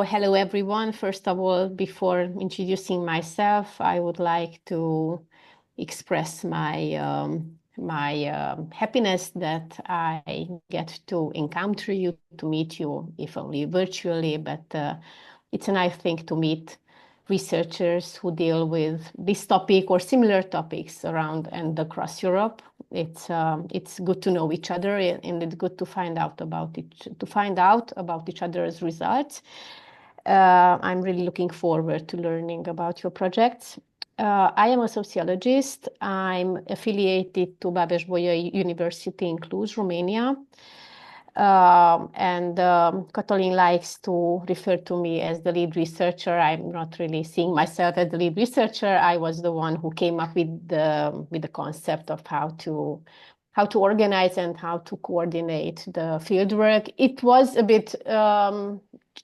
hello everyone. First of all, before introducing myself, I would like to express my happiness that I get to encounter you, to meet you, if only virtually, but it's a nice thing to meet researchers who deal with this topic or similar topics around and across Europe. It's good to know each other, and it's good to find out about each other's results. I'm really looking forward to learning about your projects. I am a sociologist. I'm affiliated to 𝗏𝗵𝗵𝗏 University in Cluj, Romania. Cătălin likes to refer to me as the lead researcher. I'm not really seeing myself as the lead researcher. I was the one who came up with the concept of how to organize and how to coordinate the fieldwork. It was a bit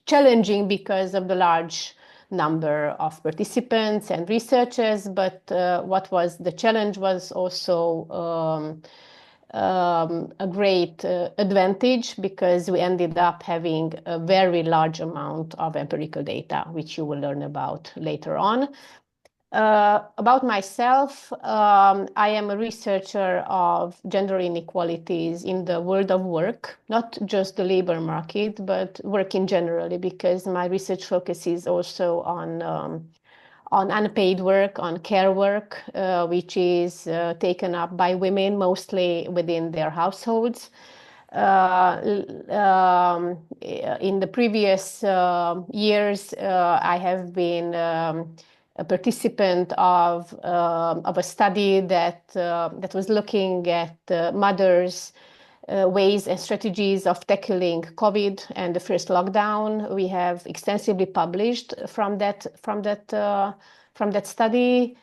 challenging because of the large number of participants and researchers, but what was the challenge was also a great advantage, because we ended up having a very large amount of empirical data, which you will learn about later on. About myself, I am a researcher of gender inequalities in the world of work, not just the labor market, but work in general, because my research focuses also on unpaid work, on care work, which is taken up by women, mostly within their households. In the previous years, I have been a participant of a study that was looking at mothers' ways and strategies of tackling COVID and the first lockdown. We have extensively published from that study,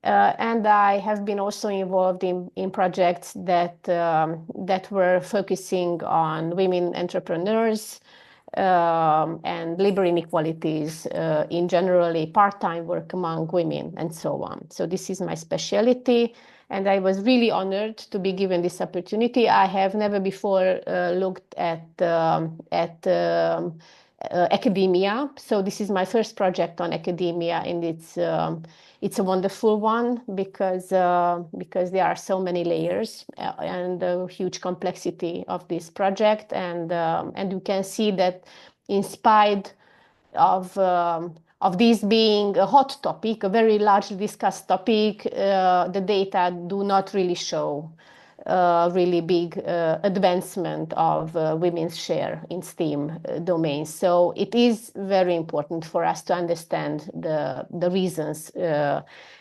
and I have been also involved in projects that were focusing on women entrepreneurs and labor inequalities in generally part-time work among women and so on. So this is my specialty, and I was really honored to be given this opportunity. I have never before looked at academia, so this is my first project on academia, and it's a wonderful one because there are so many layers and a huge complexity of this project, and you can see that in spite of this being a hot topic, a very largely discussed topic, the data do not really show really big advancement of women's share in STEAM domains. So it is very important for us to understand the reasons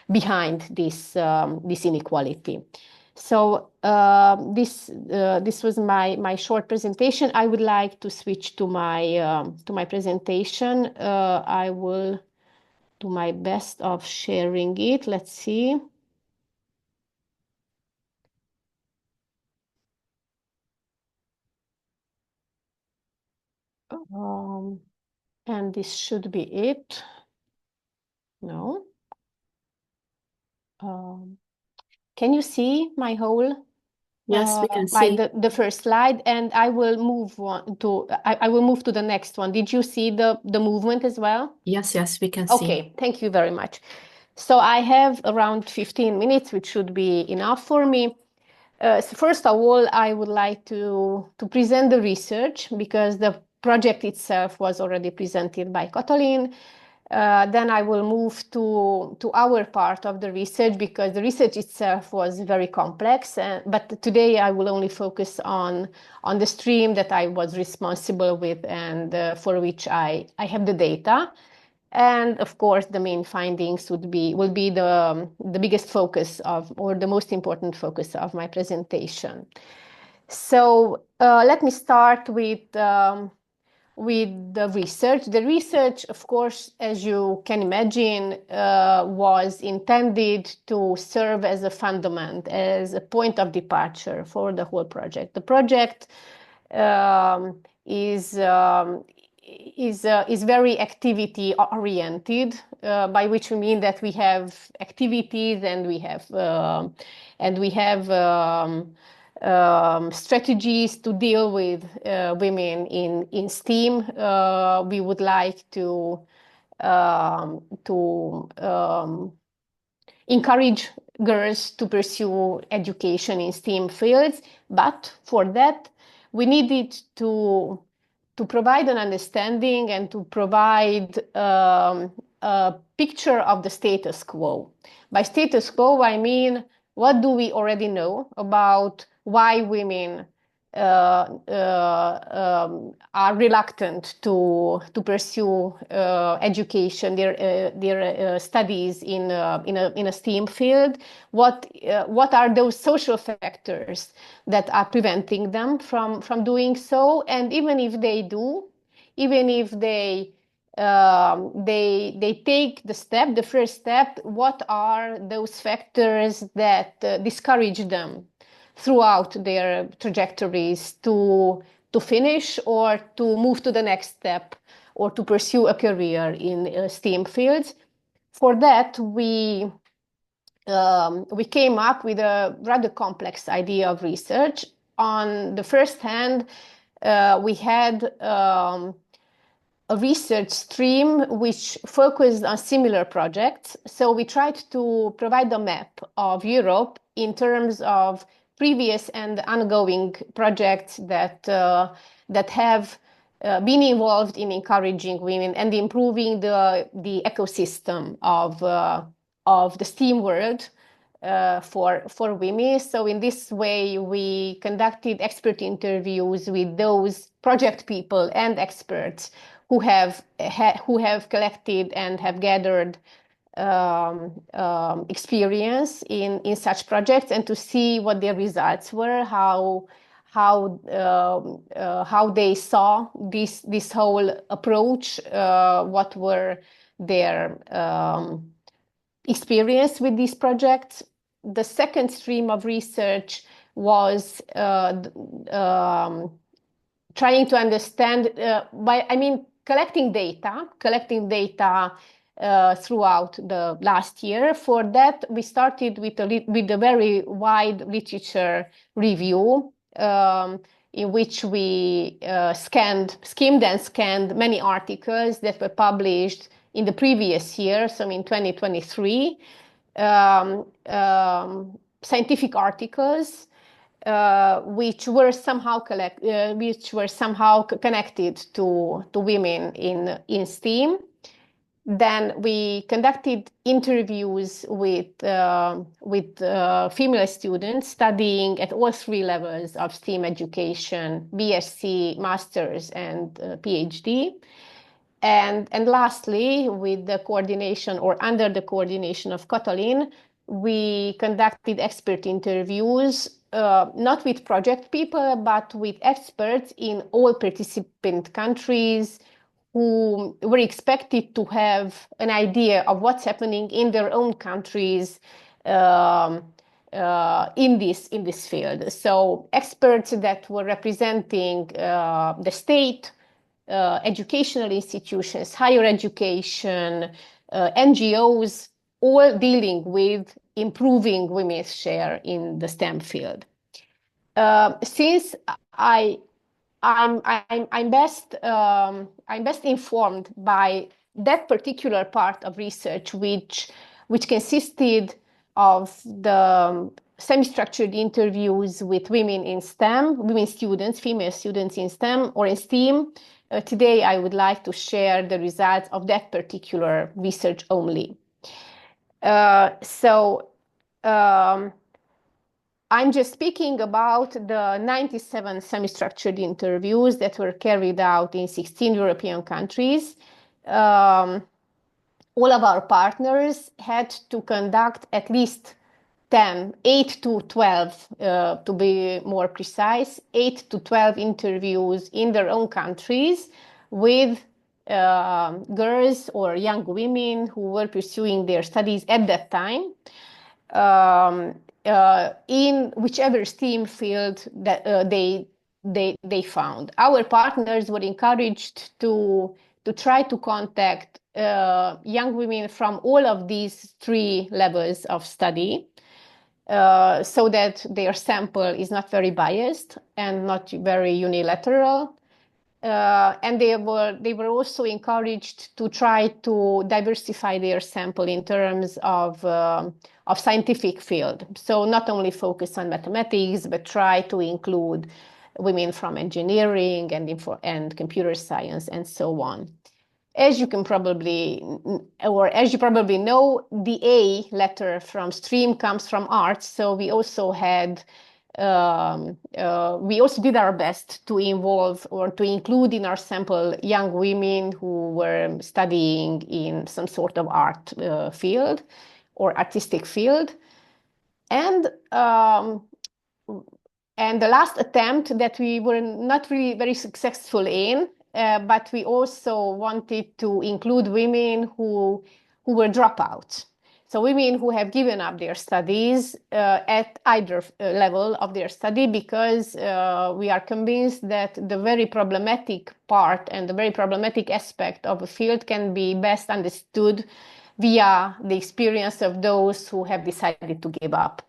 behind this inequality. So this was my short presentation. I would like to switch to my presentation. I will do my best of sharing it. Let's see. And this should be it. No. Can you see my whole? Yes, we can see the first slide, and I will move to the next one. Did you see the movement as well? Yes, we can see. Okay, thank you very much. So I have around 15 minutes, which should be enough for me. So first of all, I would like to present the research, because the project itself was already presented by Cătălin. Then I will move to our part of the research, because the research itself was very complex. But today I will only focus on the stream that I was responsible with and for which I have the data. And of course, the main findings will be the biggest focus or the most important focus of my presentation. So let me start with the research. The research, of course, as you can imagine, was intended to serve as a fundament, as a point of departure for the whole project. The project is very activity oriented, by which we mean that we have activities and we have strategies to deal with women in STEAM. We would like to encourage girls to pursue education in STEAM fields, but for that we needed to provide an understanding and to provide a picture of the status quo. By status quo, I mean, what do we already know about why women are reluctant to pursue education, their studies in a STEAM field? What are those social factors that are preventing them from doing so? And even if they do, even if they take the first step, what are those factors that discourage them throughout their trajectories to finish or to move to the next step or to pursue a career in STEAM fields? For that, we came up with a rather complex idea of research. On the first hand, we had a research stream which focused on similar projects. So we tried to provide a map of Europe in terms of previous and ongoing projects that have been involved in encouraging women and improving the ecosystem of the STEAM world for women. So in this way, we conducted expert interviews with those project people and experts who have collected and have gathered experience in such projects, and to see what their results were, how they saw this whole approach, what were their experience with these projects. The second stream of research was trying to understand collecting data throughout the last year. For that, we started with a very wide literature review, in which we skimmed and scanned many articles that were published in the previous year, so in 2023, scientific articles which were somehow connected to women in STEAM. Then we conducted interviews with female students studying at all three levels of STEAM education: BSc, Master's, and PhD. And lastly, with the coordination or under the coordination of Katalin, we conducted expert interviews, not with project people, but with experts in all participant countries who were expected to have an idea of what's happening in their own countries in this field. So experts that were representing the state, educational institutions, higher education, NGOs, all dealing with improving women's share in the STEM field. Since I'm best informed by that particular part of research, which consisted of the semi-structured interviews with women in STEM, women students, female students in STEM or in STEAM. Today, I would like to share the results of that particular research only. I'm just speaking about the 97 semi-structured interviews that were carried out in 16 European countries. All of our partners had to conduct at least 8 to 12, to be more precise, 8 to 12 interviews in their own countries with girls or young women who were pursuing their studies at that time, in whichever STEAM field that they found. Our partners were encouraged to try to contact young women from all of these three levels of study, so that their sample is not very biased and not very unilateral. And they were also encouraged to try to diversify their sample in terms of scientific field. So not only focus on mathematics, but try to include women from engineering and computer science and so on. As you probably know, the A letter from stream comes from arts. So we also had we also did our best to involve or to include in our sample young women who were studying in some sort of art field or artistic field. And the last attempt that we were not really very successful in, but we also wanted to include women who were dropouts. So women who have given up their studies at either level of their study, because we are convinced that the very problematic part and the very problematic aspect of a field can be best understood via the experience of those who have decided to give up.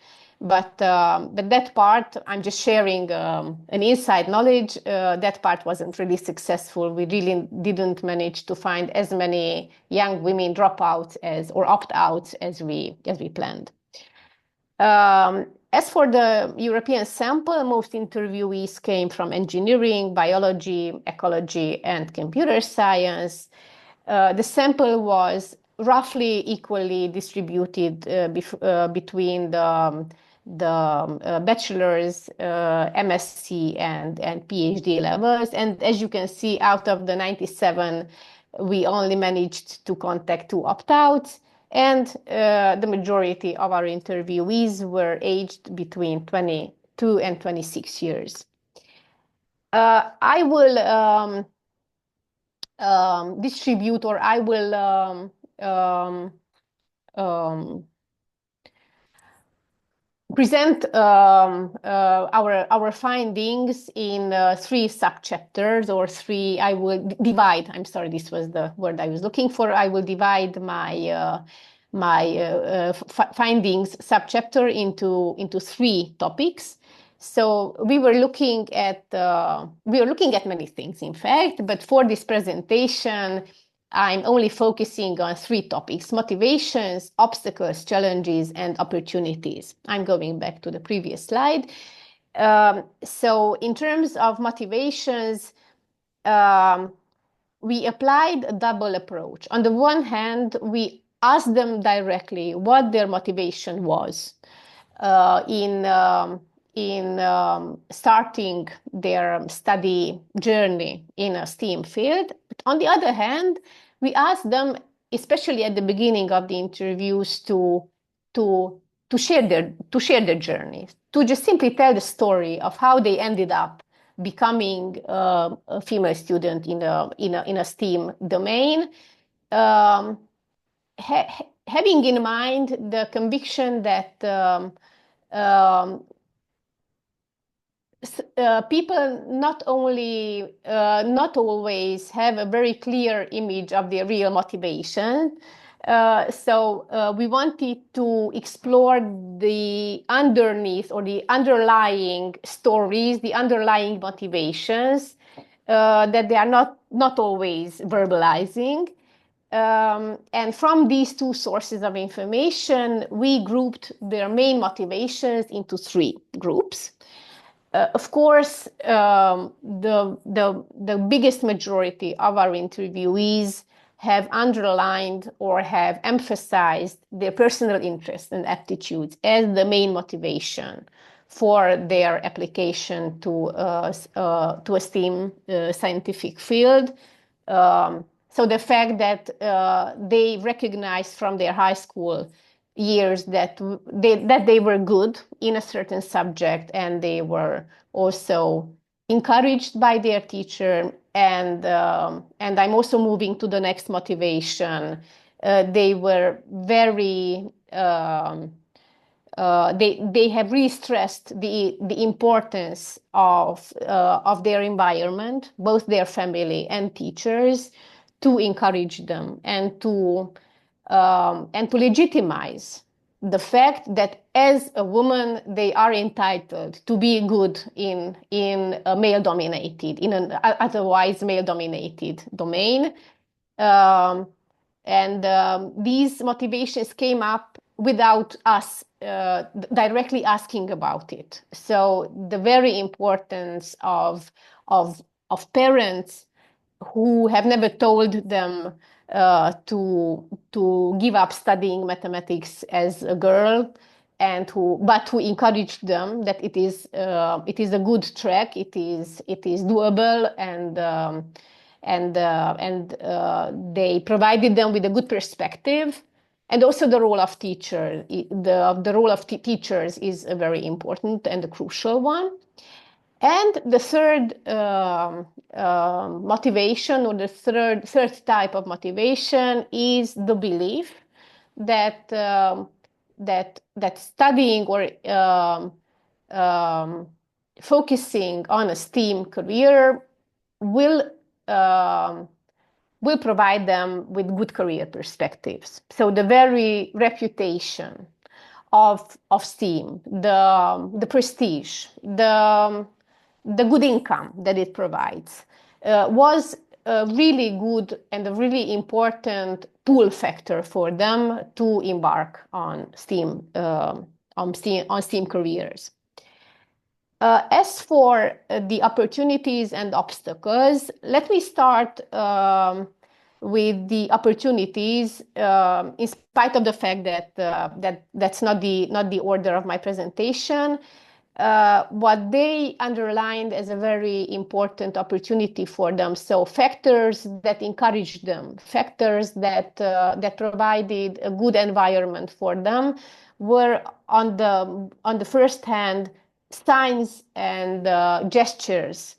But that part, I'm just sharing an inside knowledge. That part wasn't really successful. We really didn't manage to find as many young women dropouts or opt-outs as we planned. As for the European sample, most interviewees came from engineering, biology, ecology, and computer science. The sample was roughly equally distributed between the bachelor's, MSc, and PhD levels. And as you can see, out of the 97, we only managed to contact 2 opt-outs. And the majority of our interviewees were aged between 22 and 26 years. I will distribute, or I will present our findings in 3 subchapters, or 3. I will divide. I'm sorry, this was the word I was looking for. I will divide my findings subchapter into 3 topics. So we were looking at many things, in fact, but for this presentation, I'm only focusing on 3 topics: motivations, obstacles, challenges, and opportunities. I'm going back to the previous slide. So in terms of motivations, we applied a double approach. On the one hand, we asked them directly what their motivation was in starting their study journey in a STEAM field. But on the other hand, we asked them, especially at the beginning of the interviews, to share their journey, to just simply tell the story of how they ended up becoming a female student in a STEAM domain, having in mind the conviction that people not always have a very clear image of their real motivation. So we wanted to explore the underneath or the underlying stories, the underlying motivations that they are not always verbalizing. And from these 2 sources of information, we grouped their main motivations into 3 groups. Of course, the biggest majority of our interviewees have underlined or have emphasized their personal interests and aptitudes as the main motivation for their application to a STEAM scientific field. So the fact that they recognized from their high school years that they were good in a certain subject, and they were also encouraged by their teacher. And I'm also moving to the next motivation. They were very they have really stressed the importance of their environment, both their family and teachers, to encourage them and to legitimize the fact that as a woman, they are entitled to be good in a male-dominated, in an otherwise male-dominated domain. These motivations came up without us directly asking about it. So the very importance of parents who have never told them to give up studying mathematics as a girl, but who encouraged them that it is a good track, it is doable, and they provided them with a good perspective. And also the role of teachers. The role of teachers is a very important and a crucial one. And the third motivation, or the third type of motivation, is the belief that that studying or focusing on a STEAM career will provide them with good career perspectives. So the very reputation of STEAM, the prestige, the good income that it provides, was a really good and a really important pull factor for them to embark on STEAM careers. As for the opportunities and obstacles, let me start with the opportunities, in spite of the fact that that's not the order of my presentation. What they underlined as a very important opportunity for them. So factors that encouraged them, factors that provided a good environment for them, were on the first hand signs and gestures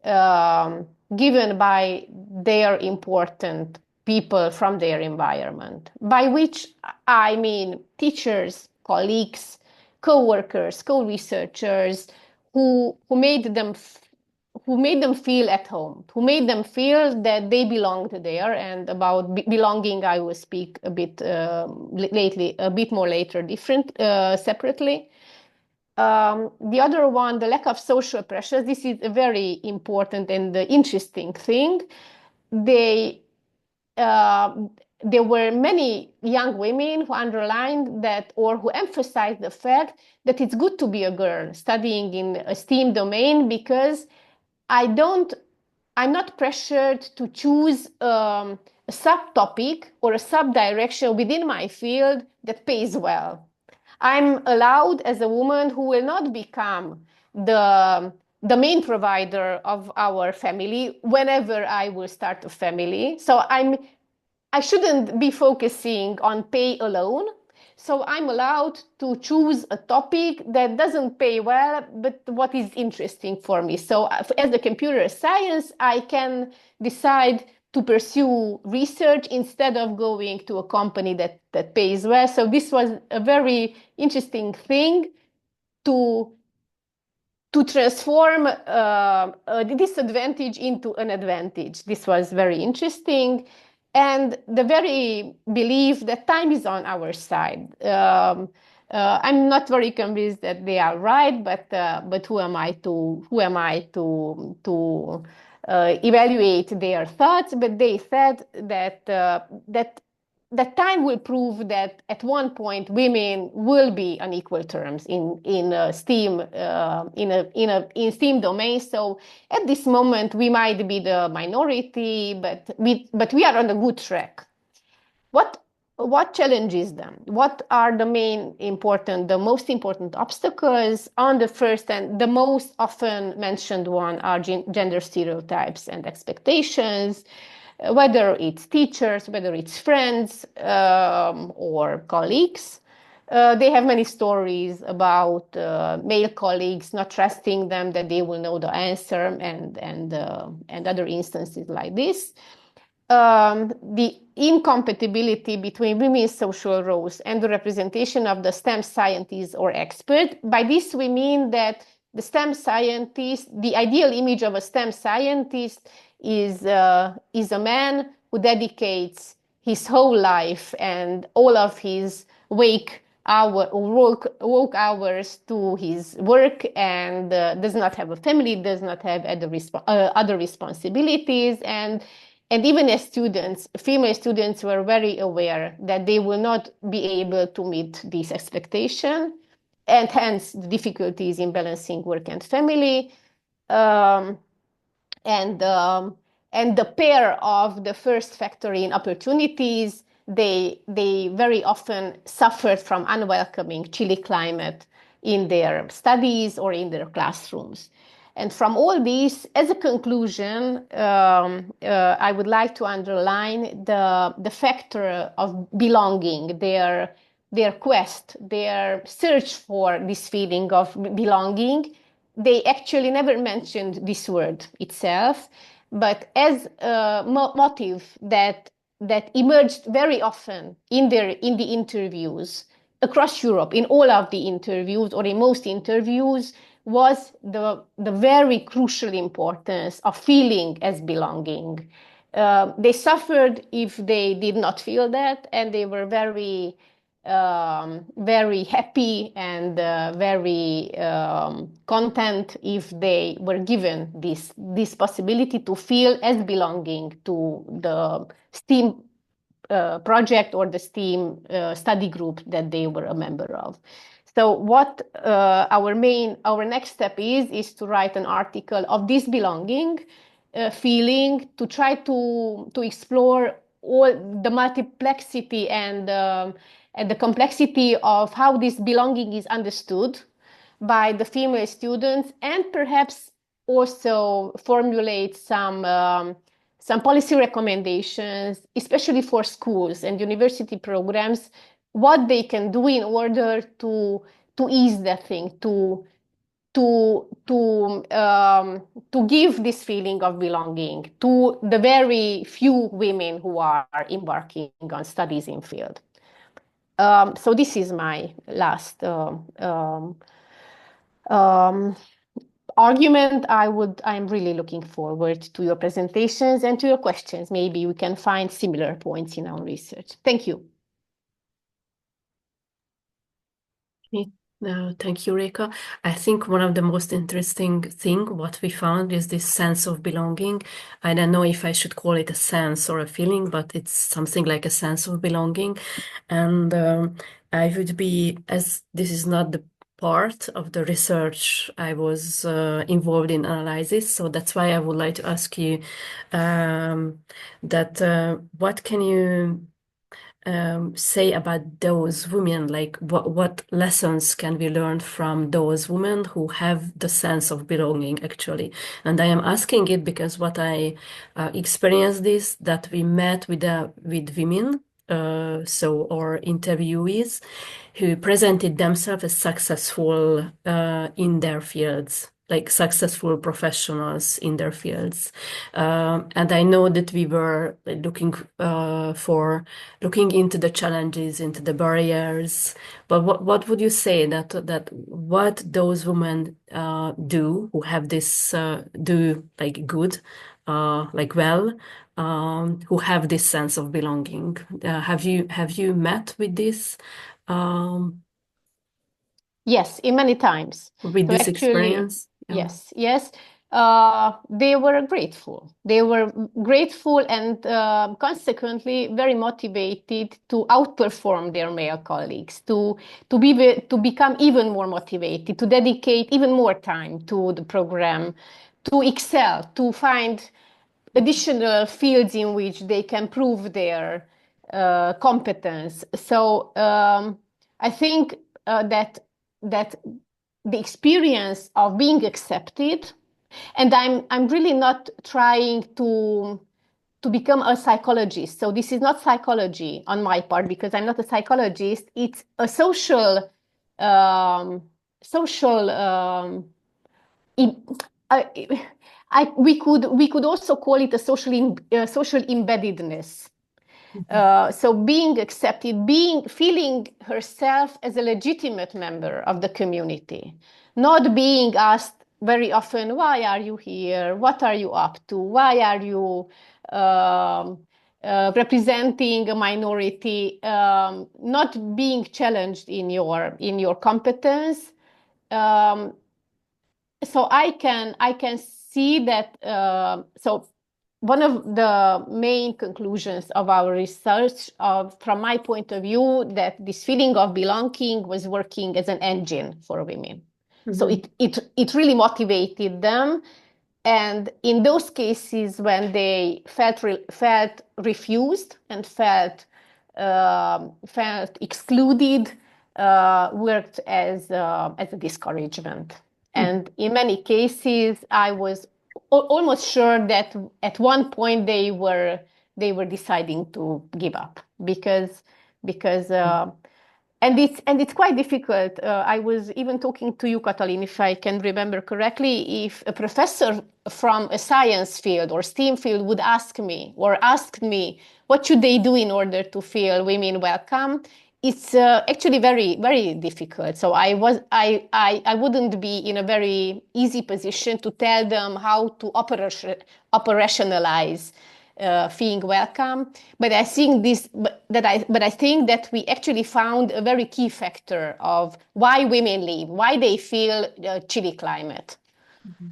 given by their important people from their environment, by which I mean teachers, colleagues, co-workers, co-researchers, who made them feel at home, who made them feel that they belonged there. And about belonging, I will speak a bit more later, separately. The other one, the lack of social pressures. This is a very important and interesting thing. There were many young women who underlined that, or who emphasized the fact that it's good to be a girl studying in a STEAM domain, because I'm not pressured to choose a subtopic or a subdirection within my field that pays well. I'm allowed, as a woman who will not become the main provider of our family whenever I will start a family. So I shouldn't be focusing on pay alone. So I'm allowed to choose a topic that doesn't pay well, but what is interesting for me. So as a computer science, I can decide to pursue research instead of going to a company that pays well. So this was a very interesting thing to transform a disadvantage into an advantage. This was very interesting. And the very belief that time is on our side. I'm not very convinced that they are right, but who am I to evaluate their thoughts? But they said that time will prove that at one point women will be on equal terms in STEAM in STEAM domains. So at this moment we might be the minority, but we are on a good track. What challenges them? What are the most important obstacles? On the first and the most often mentioned one are gender stereotypes and expectations. Whether it's teachers, whether it's friends or colleagues. They have many stories about male colleagues not trusting them that they will know the answer, and other instances like this. The incompatibility between women's social roles and the representation of the STEM scientists or expert. By this we mean that the STEM scientist, the ideal image of a STEM scientist is a man who dedicates his whole life and all of his wake work hours to his work and does not have a family, does not have other responsibilities. And even as students, female students were very aware that they will not be able to meet this expectation, and hence the difficulties in balancing work and family. And the pair of the first factor in opportunities, they very often suffered from unwelcoming chilly climate in their studies or in their classrooms. And from all this, as a conclusion, I would like to underline the factor of belonging, their quest, their search for this feeling of belonging. They actually never mentioned this word itself, but as a motive that emerged very often in the interviews across Europe, in all of the interviews or in most interviews, was the very crucial importance of feeling as belonging. They suffered if they did not feel that, and they were very happy and very content if they were given this possibility to feel as belonging to the STEAM project or the STEAM study group that they were a member of. So what our next step is to write an article of this belonging feeling, to try to explore all the multiplexity and the complexity of how this belonging is understood by the female students, and perhaps also formulate some policy recommendations, especially for schools and university programs, what they can do in order to ease that thing, to give this feeling of belonging to the very few women who are embarking on studies in field. So this is my last argument. I'm really looking forward to your presentations and to your questions. Maybe we can find similar points in our research. Thank you. Thank you, Réka. I think one of the most interesting thing what we found is this sense of belonging. I don't know if I should call it a sense or a feeling, but it's something like a sense of belonging. And I would be, as this is not the part of the research I was involved in analysis, so that's why I would like to ask you what can you say about those women, like what lessons can we learn from those women who have the sense of belonging actually? And I am asking it because what I experienced is that we met with women, or interviewees who presented themselves as successful in their fields, like successful professionals in their fields. And I know that we were looking into the challenges, into the barriers. But what would you say that what those women do who have this do like good, like well, who have this sense of belonging? Have you met with this? Yes, in many times. With so this actually, experience? Yes. They were grateful. They were grateful and consequently very motivated to outperform their male colleagues, to become even more motivated, to dedicate even more time to the program, to excel, to find additional fields in which they can prove their competence. So I think that the experience of being accepted, and I'm really not trying to become a psychologist. So this is not psychology on my part because I'm not a psychologist. It's a we could also call it a social embeddedness. So being accepted, feeling herself as a legitimate member of the community, not being asked very often, why are you here? What are you up to? Why are you representing a minority, not being challenged in your competence. So I can see that. So one of the main conclusions of our research, from my point of view, that this feeling of belonging was working as an engine for women. Mm-hmm. So it really motivated them. And in those cases when they felt refused and felt excluded, worked as a discouragement. And in many cases, I was almost sure that at one point they were deciding to give up because and it's quite difficult. I was even talking to you, Katalin, if I can remember correctly, if a professor from a science field or STEAM field would ask me what should they do in order to feel women welcome, it's actually very, very difficult. So I wouldn't be in a very easy position to tell them how to operationalize feeling welcome, but I think I think that we actually found a very key factor of why women leave, why they feel chilly climate. Mm-hmm.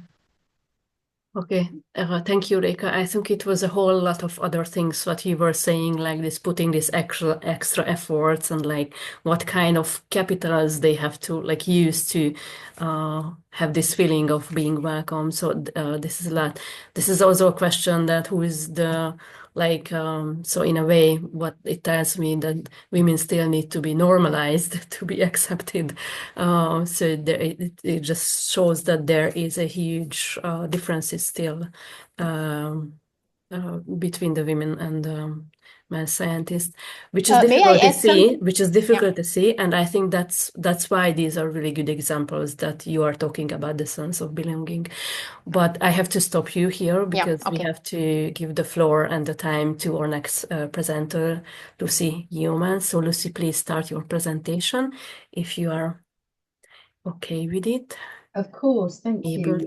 Okay, thank you, Réka. I think it was a whole lot of other things what you were saying, like this putting this extra efforts and like what kind of capitals they have to like use to have this feeling of being welcome. So this is a lot. This is also a question that who is the like so in a way what it tells me that women still need to be normalized to be accepted. So there, it just shows that there is a huge differences still between the women and male scientists, which is difficult to see, to see. And I think that's why these are really good examples that you are talking about the sense of belonging. But I have to stop you here because we have to give the floor and the time to our next presenter, Lucy Yeomans. So Lucy, please start your presentation if you are okay with it. Of course, thank you.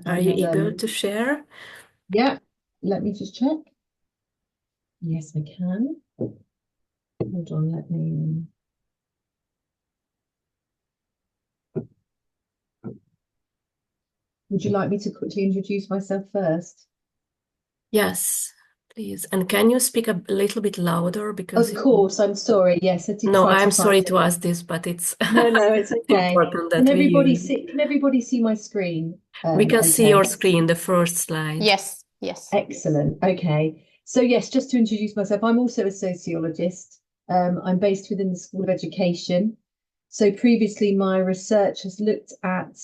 Are you able to share? Yeah, let me just check. Yes, I can. Hold on, let me... Would you like me to quickly introduce myself first? Yes, please. And can you speak a little bit louder? Because of course, I'm sorry. Yes, I did. No, I'm sorry to ask this, but it's no, it's okay. important that can everybody see my screen? We can see your screen, the first slide. Yes. Excellent. Okay. So yes, just to introduce myself, I'm also a sociologist. I'm based within the School of Education. So previously my research has looked at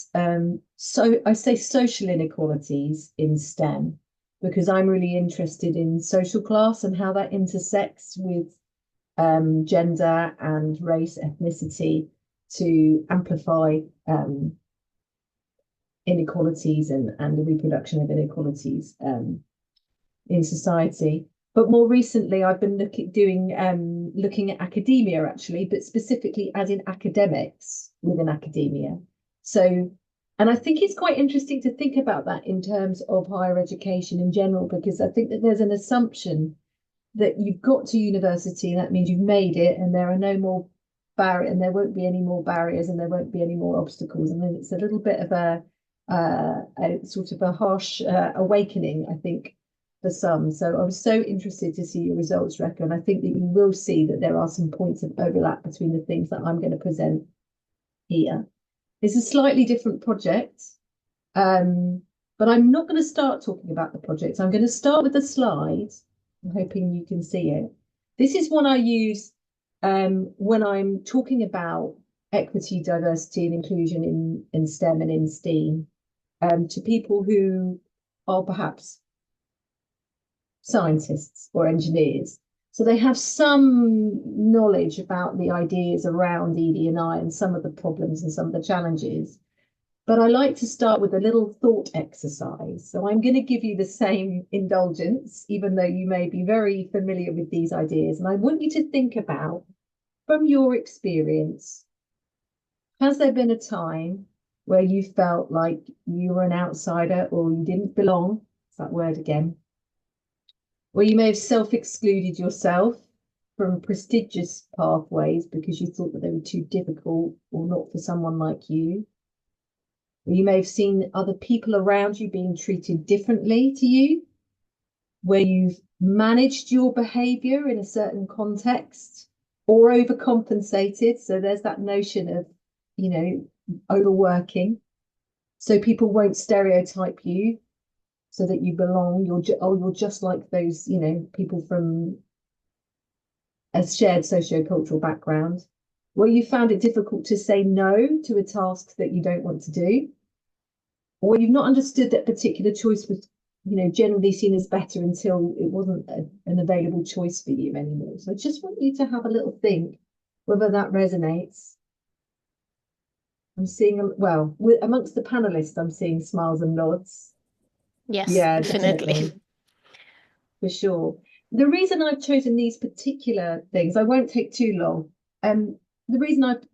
social inequalities in STEM, because I'm really interested in social class and how that intersects with gender and race, ethnicity, to amplify inequalities and the reproduction of inequalities in society. But more recently, I've been looking at academia, actually, but specifically as in academics within academia. So, and I think it's quite interesting to think about that in terms of higher education in general, because I think that there's an assumption that you've got to university, and that means you've made it, and there are no more barriers, and there won't be any more barriers, and there won't be any more obstacles. And then it's a little bit of a sort of a harsh awakening, I think, for some. So I was so interested to see your results, Réka, and I think that you will see that there are some points of overlap between the things that I'm going to present here. It's a slightly different project, but I'm not going to start talking about the project. I'm going to start with the slides. I'm hoping you can see it. This is one I use when I'm talking about equity, diversity and inclusion in STEM and in STEAM to people who are perhaps scientists or engineers. So they have some knowledge about the ideas around ED&I and some of the problems and some of the challenges. But I like to start with a little thought exercise. So I'm going to give you the same indulgence, even though you may be very familiar with these ideas. And I want you to think about, from your experience, has there been a time where you felt like you were an outsider or you didn't belong? It's that word again. Or you may have self-excluded yourself from prestigious pathways because you thought that they were too difficult or not for someone like you. Or you may have seen other people around you being treated differently to you, where you've managed your behavior in a certain context or overcompensated. So there's that notion of, you know, overworking. So people won't stereotype you so that you belong. You're just like those, you know, people from a shared socio-cultural background. Well, you found it difficult to say no to a task that you don't want to do, or you've not understood that particular choice was, you know, generally seen as better until it wasn't an available choice for you anymore. So I just want you to have a little think whether that resonates. I'm seeing, well, amongst the panelists, I'm seeing smiles and nods. Yes, Yeah, definitely. For sure. The reason I've chosen these particular things, I won't take too long. The reason I've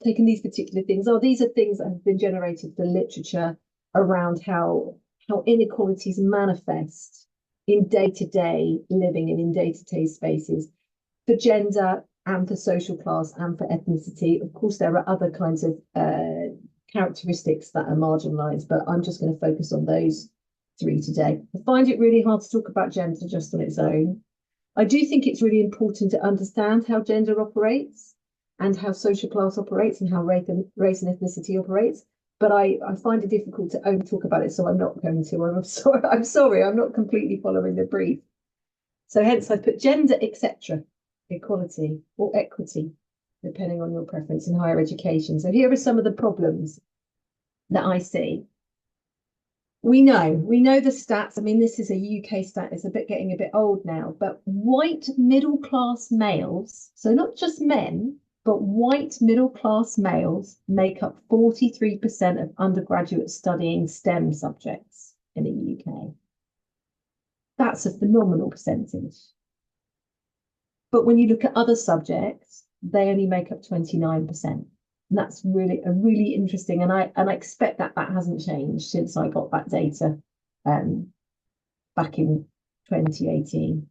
taken these particular things these are things that have been generated for literature around how inequalities manifest in day-to-day living and in day-to-day spaces for gender and for social class and for ethnicity. Of course, there are other kinds of characteristics that are marginalized, but I'm just going to focus on those three today. I find it really hard to talk about gender just on its own. I do think it's really important to understand how gender operates and how social class operates and how race and ethnicity operates. But I find it difficult to only talk about it, so I'm not going to. I'm sorry, I'm not completely following the brief. So hence I put gender, etc., equality or equity, depending on your preference in higher education. So here are some of the problems that I see. We know the stats. I mean, this is a UK stat. It's getting a bit old now, but white middle-class males, so not just men, but white middle-class males make up 43% of undergraduates studying STEM subjects in the UK. That's a phenomenal percentage. But when you look at other subjects, they only make up 29%. And that's really interesting. And I expect that hasn't changed since I got that data back in 2018.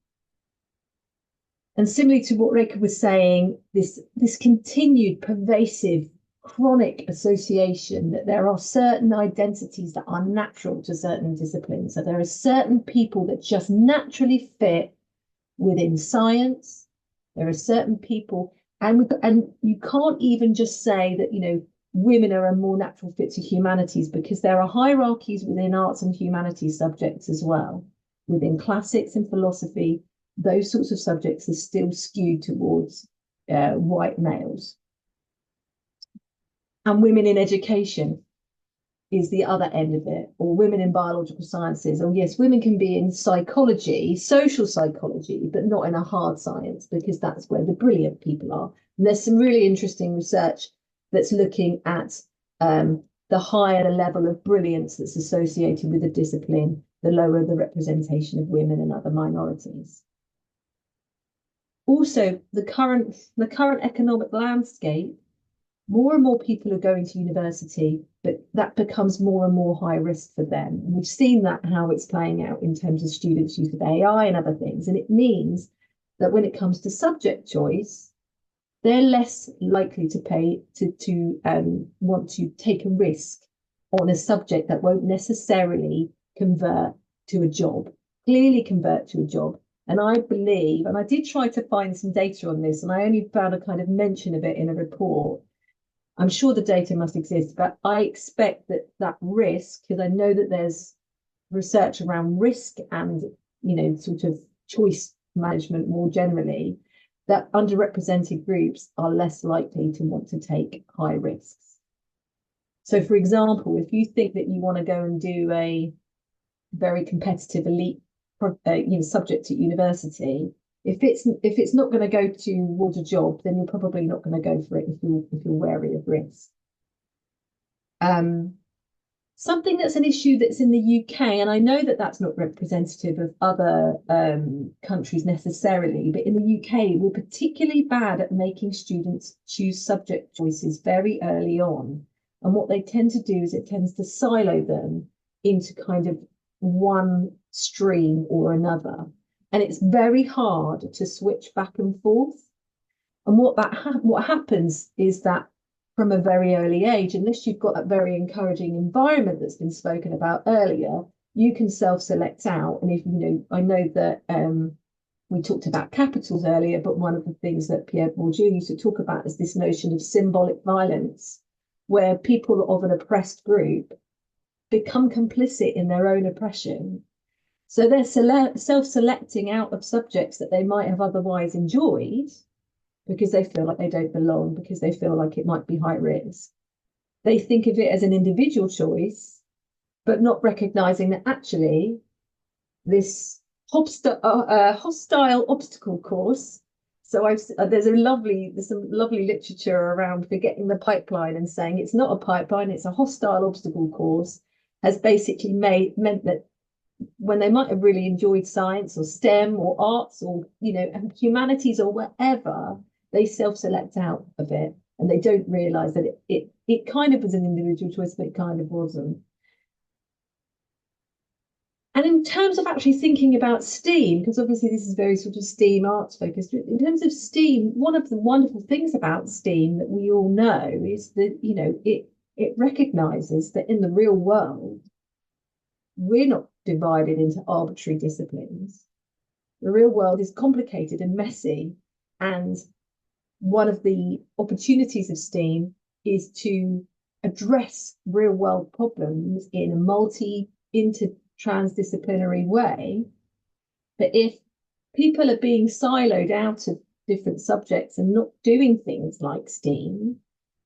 And similarly to what Réka was saying, this continued pervasive chronic association that there are certain identities that are natural to certain disciplines. So there are certain people that just naturally fit within science. There are certain people, and you can't even just say that, you know, women are a more natural fit to humanities, because there are hierarchies within arts and humanities subjects as well. Within classics and philosophy, those sorts of subjects are still skewed towards white males. And women in education is the other end of it, or women in biological sciences. Oh yes, women can be in psychology, social psychology, but not in a hard science, because that's where the brilliant people are. And there's some really interesting research that's looking at the higher the level of brilliance that's associated with a discipline, the lower the representation of women and other minorities. Also, the current economic landscape, more and more people are going to university, but that becomes more and more high risk for them. And we've seen that, how it's playing out in terms of students' use of AI and other things. And it means that when it comes to subject choice, they're less likely to want to take a risk on a subject that won't necessarily convert to a job, clearly convert to a job. And I believe, and I did try to find some data on this, and I only found a kind of mention of it in a report. I'm sure the data must exist, but I expect that risk, because I know that there's research around risk and, you know, sort of choice management more generally, that underrepresented groups are less likely to want to take high risks. So, for example, if you think that you want to go and do a very competitive elite subject at university, if it's not going to go towards a job, then you're probably not going to go for it if you're wary of risk. Something that's an issue that's in the UK, and I know that that's not representative of other countries necessarily, but in the UK, we're particularly bad at making students choose subject choices very early on. And what they tend to do is it tends to silo them into kind of one stream or another. and it's very hard to switch back and forth. And what happens is that from a very early age, unless you've got that very encouraging environment that's been spoken about earlier, you can self-select out. And if you know, I know that we talked about capitals earlier, but one of the things that Pierre Bourdieu used to talk about is this notion of symbolic violence, where people of an oppressed group become complicit in their own oppression. So they're self-selecting out of subjects that they might have otherwise enjoyed because they feel like they don't belong, because they feel like it might be high risk. They think of it as an individual choice, but not recognizing that actually this hostile obstacle course. So there's some lovely literature around forgetting the pipeline and saying it's not a pipeline, it's a hostile obstacle course, has basically meant that when they might have really enjoyed science or STEM or arts or and humanities or whatever, they self-select out of it and they don't realize that it kind of was an individual choice, but it kind of wasn't. And in terms of actually thinking about STEAM, because obviously this is very sort of STEAM arts focused, in terms of STEAM, one of the wonderful things about STEAM that we all know is that, it recognizes that in the real world, we're not divided into arbitrary disciplines. The real world is complicated and messy. And one of the opportunities of STEAM is to address real world problems in a transdisciplinary way. But if people are being siloed out of different subjects and not doing things like STEAM,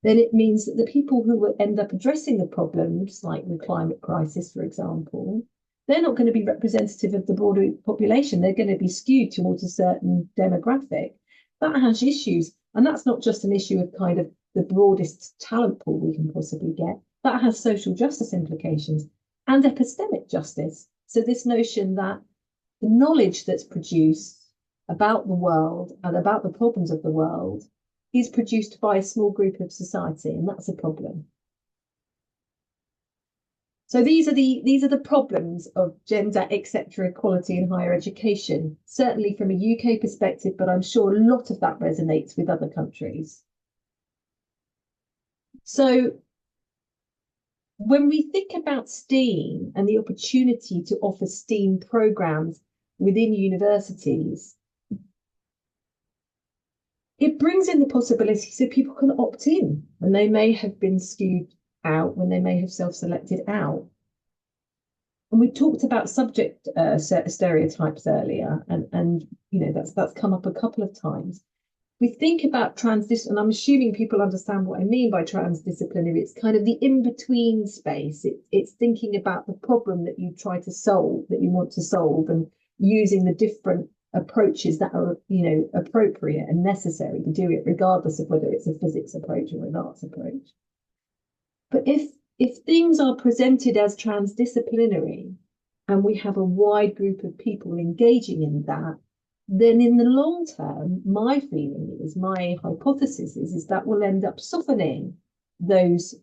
then it means that the people who will end up addressing the problems, like the climate crisis, for example, they're not going to be representative of the broader population. They're going to be skewed towards a certain demographic. That has issues. And that's not just an issue of kind of the broadest talent pool we can possibly get. That has social justice implications and epistemic justice. So this notion that the knowledge that's produced about the world and about the problems of the world is produced by a small group of society, and that's a problem. So these are the problems of gender, etc., equality in higher education, certainly from a UK perspective, but I'm sure a lot of that resonates with other countries. So when we think about STEAM and the opportunity to offer STEAM programs within universities, it brings in the possibility so people can opt in when they may have been skewed out, when they may have self-selected out. And we talked about subject stereotypes earlier, and that's come up a couple of times. We think about transdisciplinary, and I'm assuming people understand what I mean by transdisciplinary. It's kind of the in-between space. It's thinking about the problem that you try to solve, that you want to solve, and using the different approaches that are, appropriate and necessary to do it, regardless of whether it's a physics approach or an arts approach. But if things are presented as transdisciplinary and we have a wide group of people engaging in that, then in the long term, my hypothesis is that will end up softening those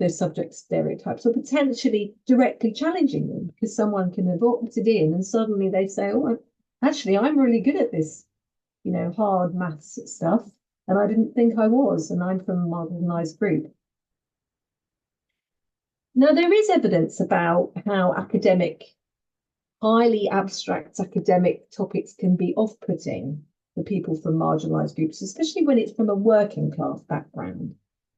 subject stereotypes, or potentially directly challenging them, because someone can have opted in and suddenly they say, oh, actually, I'm really good at this, hard maths stuff, and I didn't think I was, and I'm from a marginalised group. Now, there is evidence about how highly abstract academic topics can be off-putting for people from marginalised groups, especially when it's from a working class background.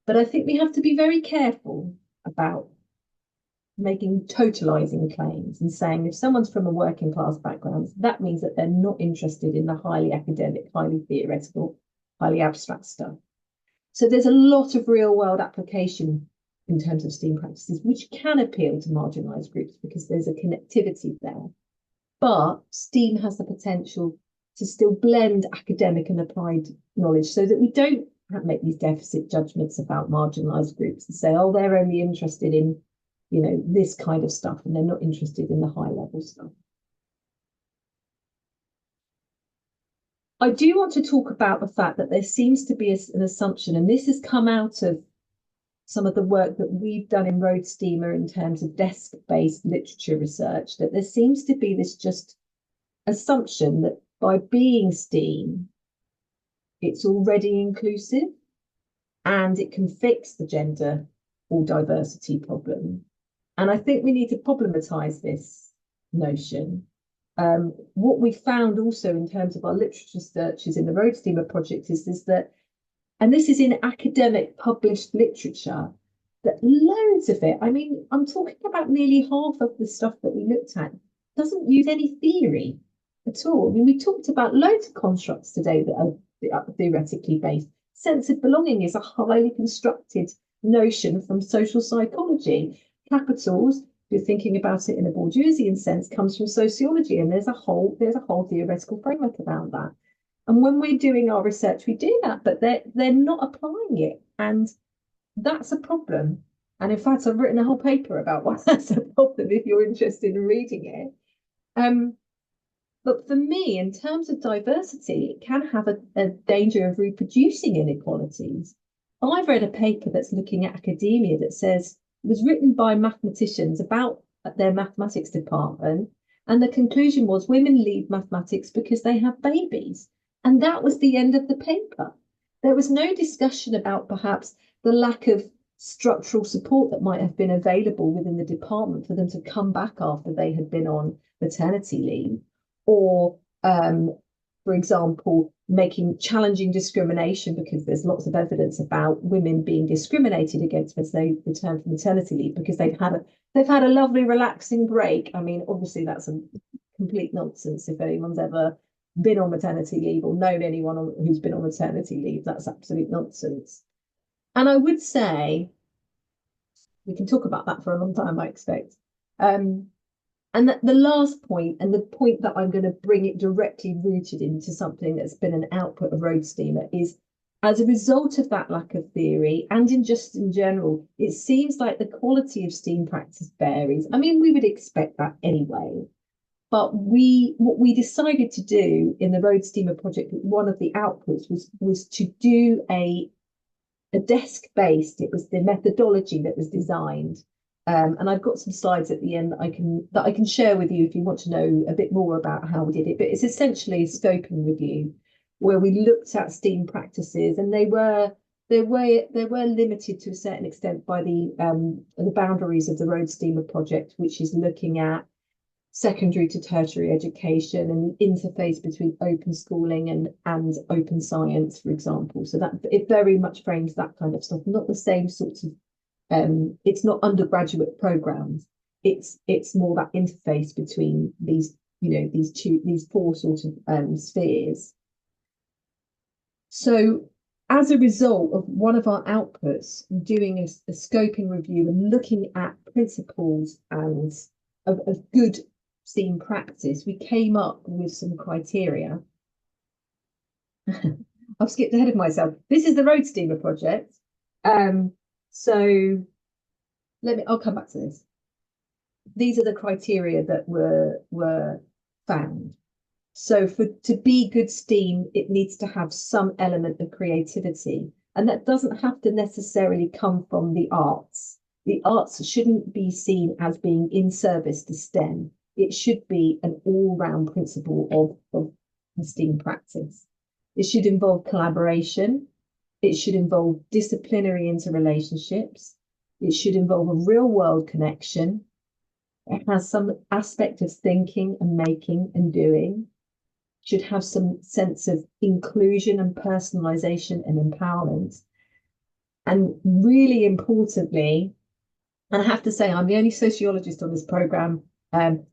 But I think we have to be very careful about making totalizing claims and saying if someone's from a working class background, that means that they're not interested in the highly academic, highly theoretical, highly abstract stuff. So there's a lot of real world application in terms of STEAM practices, which can appeal to marginalised groups because there's a connectivity there. But STEAM has the potential to still blend academic and applied knowledge so that we don't make these deficit judgments about marginalised groups and say, oh, they're only interested in, this kind of stuff and they're not interested in the high level stuff. I do want to talk about the fact that there seems to be an assumption, and this has come out of some of the work that we've done in Road-Steamer in terms of desk-based literature research, that there seems to be this just assumption that by being STEAM, it's already inclusive and it can fix the gender or diversity problem. And I think we need to problematize this notion. What we found also in terms of our literature searches in the 𝗏𝗧𝗘𝗏𝗏 project is that, and this is in academic published literature, that loads of it, I mean, I'm talking about nearly half of the stuff that we looked at, doesn't use any theory at all. I mean, we talked about loads of constructs today that are theoretically based. Sense of belonging is a highly constructed notion from social psychology. Capitals, if you're thinking about it in a Bourdieusian sense, comes from sociology, and there's a whole theoretical framework about that. And when we're doing our research, we do that, but they're not applying it, and that's a problem. And in fact, I've written a whole paper about why that's a problem if you're interested in reading it. But for me, in terms of diversity, it can have a danger of reproducing inequalities. I've read a paper that's looking at academia that says it was written by mathematicians about their mathematics department, and the conclusion was women leave mathematics because they have babies. And that was the end of the paper. There was no discussion about perhaps the lack of structural support that might have been available within the department for them to come back after they had been on maternity leave, or, for example, challenging discrimination, because there's lots of evidence about women being discriminated against as they return from maternity leave because they've had a lovely relaxing break. I mean, obviously that's a complete nonsense. If anyone's ever been on maternity leave or known anyone who's been on maternity leave, that's absolute nonsense. And I would say, we can talk about that for a long time, I expect. And that the last point, and the point that I'm going to bring it directly rooted into something that's been an output of 𝗏𝗧𝗘𝗏𝗏 is, as a result of that lack of theory, and in general, it seems like the quality of STEAM practice varies. I mean, we would expect that anyway. But what we decided to do in the 𝗏𝗧𝗘𝗏𝗏 project, one of the outputs was to do a desk-based, it was the methodology that was designed. And I've got some slides at the end that I can share with you if you want to know a bit more about how we did it. But it's essentially a scoping review where we looked at STEAM practices, and they were limited to a certain extent by the boundaries of the 𝗏𝗧𝗘𝗏𝗏 project, which is looking at secondary to tertiary education and the interface between open schooling and open science, for example. So that it very much frames that kind of stuff, not the same sorts of it's not undergraduate programs. It's more that interface between these, these four sort of spheres. So as a result of one of our outputs, doing a scoping review and looking at principles and of good STEAM practice, we came up with some criteria. I've skipped ahead of myself. This is the 𝗏𝗧𝗘𝗏𝗏 project. So I'll come back to this. These are the criteria that were found. So to be good STEAM, it needs to have some element of creativity, and that doesn't have to necessarily come from the arts. The arts shouldn't be seen as being in service to STEM. It should be an all-round principle of STEAM practice. It should involve collaboration. It should involve disciplinary interrelationships. It should involve a real-world connection. It has some aspect of thinking and making and doing. It should have some sense of inclusion and personalization and empowerment. And really importantly, and I have to say, I'm the only sociologist on this program, and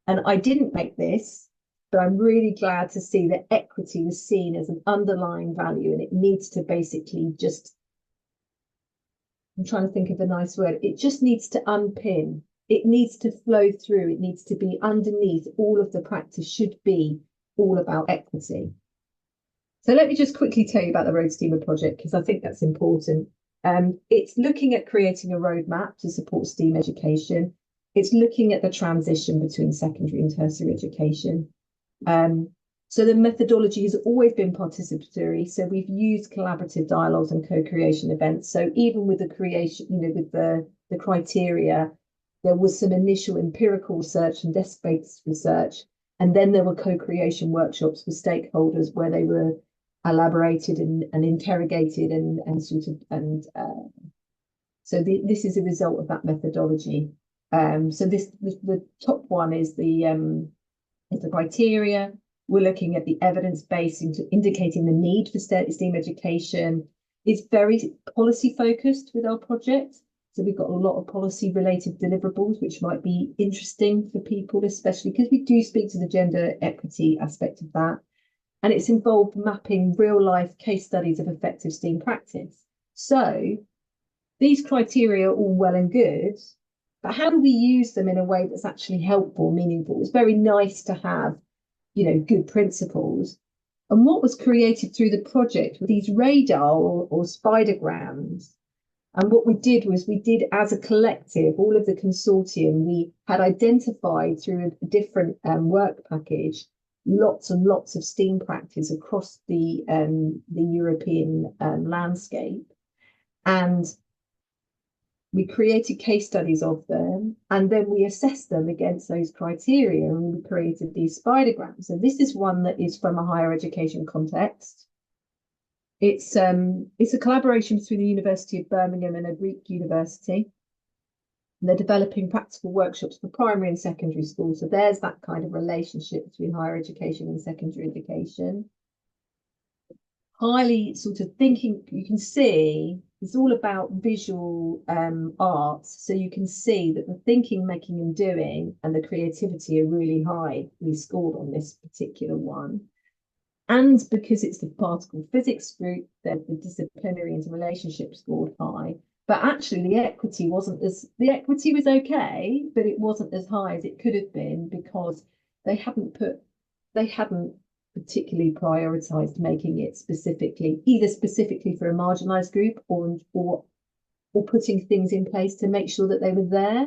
I didn't make this, but I'm really glad to see that equity was seen as an underlying value, and it needs to basically just, I'm trying to think of a nice word, it just needs to unpin, it needs to flow through, it needs to be underneath all of the practice, should be all about equity. So let me just quickly tell you about the 𝗏𝗧𝗘𝗏𝗏 project, because I think that's important. It's looking at creating a roadmap to support STEAM education. It's looking at the transition between secondary and tertiary education. So the methodology has always been participatory. So we've used collaborative dialogues and co-creation events. So even with the creation, with the criteria, there was some initial empirical research and desk-based research. And then there were co-creation workshops for stakeholders where they were elaborated and interrogated so this is a result of that methodology. So the top one is the criteria. We're looking at the evidence base indicating the need for STEAM education. It's very policy focused with our project. So we've got a lot of policy related deliverables, which might be interesting for people, especially because we do speak to the gender equity aspect of that. And it's involved mapping real life case studies of effective STEAM practice. So these criteria are all well and good, but how do we use them in a way that's actually helpful, meaningful? It's very nice to have, good principles. And what was created through the project were these radar or spidergrams. And what we did as a collective, all of the consortium, we had identified through a different work package, lots and lots of STEAM practice across the European landscape. And we created case studies of them, and then we assessed them against those criteria, and we created these spidergrams. And this is one that is from a higher education context. It's a collaboration between the University of Birmingham and a Greek university. And they're developing practical workshops for primary and secondary schools. So there's that kind of relationship between higher education and secondary education. Highly sort of thinking, you can see it's all about visual arts. So you can see that the thinking, making and doing and the creativity are really highly scored on this particular one. And because it's the particle physics group, then the disciplinary interrelationship scored high. But actually the equity was okay, but it wasn't as high as it could have been because they hadn't particularly prioritized making it either specifically for a marginalized group or putting things in place to make sure that they were there.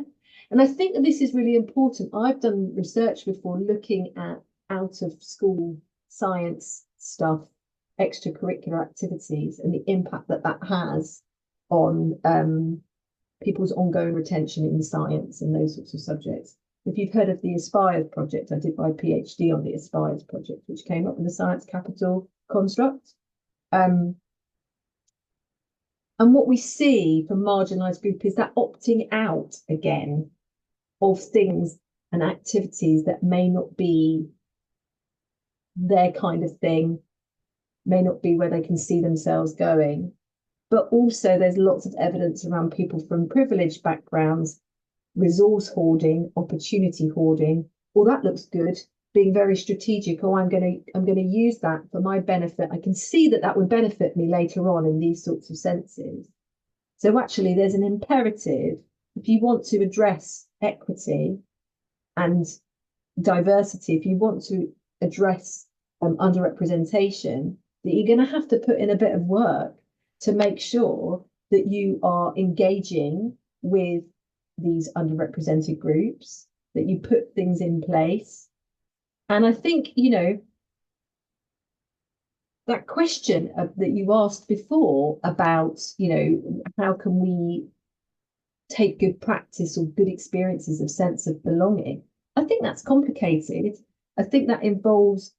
And I think that this is really important. I've done research before looking at out of school science stuff, extracurricular activities, and the impact that has on people's ongoing retention in science and those sorts of subjects. If you've heard of the 𝗚𝗲𝗏𝗏 project, I did my PhD on the 𝗚𝗲𝗏𝗏𝗏 project, which came up with the science capital construct. And what we see from marginalised group is that opting out again of things and activities that may not be their kind of thing, may not be where they can see themselves going. But also there's lots of evidence around people from privileged backgrounds, resource hoarding, opportunity hoarding. Well, that looks good, being very strategic. Oh, I'm going to use that for my benefit. I can see that would benefit me later on in these sorts of senses. So actually there's an imperative, if you want to address equity and diversity, if you want to address underrepresentation, that you're going to have to put in a bit of work to make sure that you are engaging with these underrepresented groups, that you put things in place. And I think, that question that you asked before about, how can we take good practice or good experiences of sense of belonging? I think that's complicated. I think that involves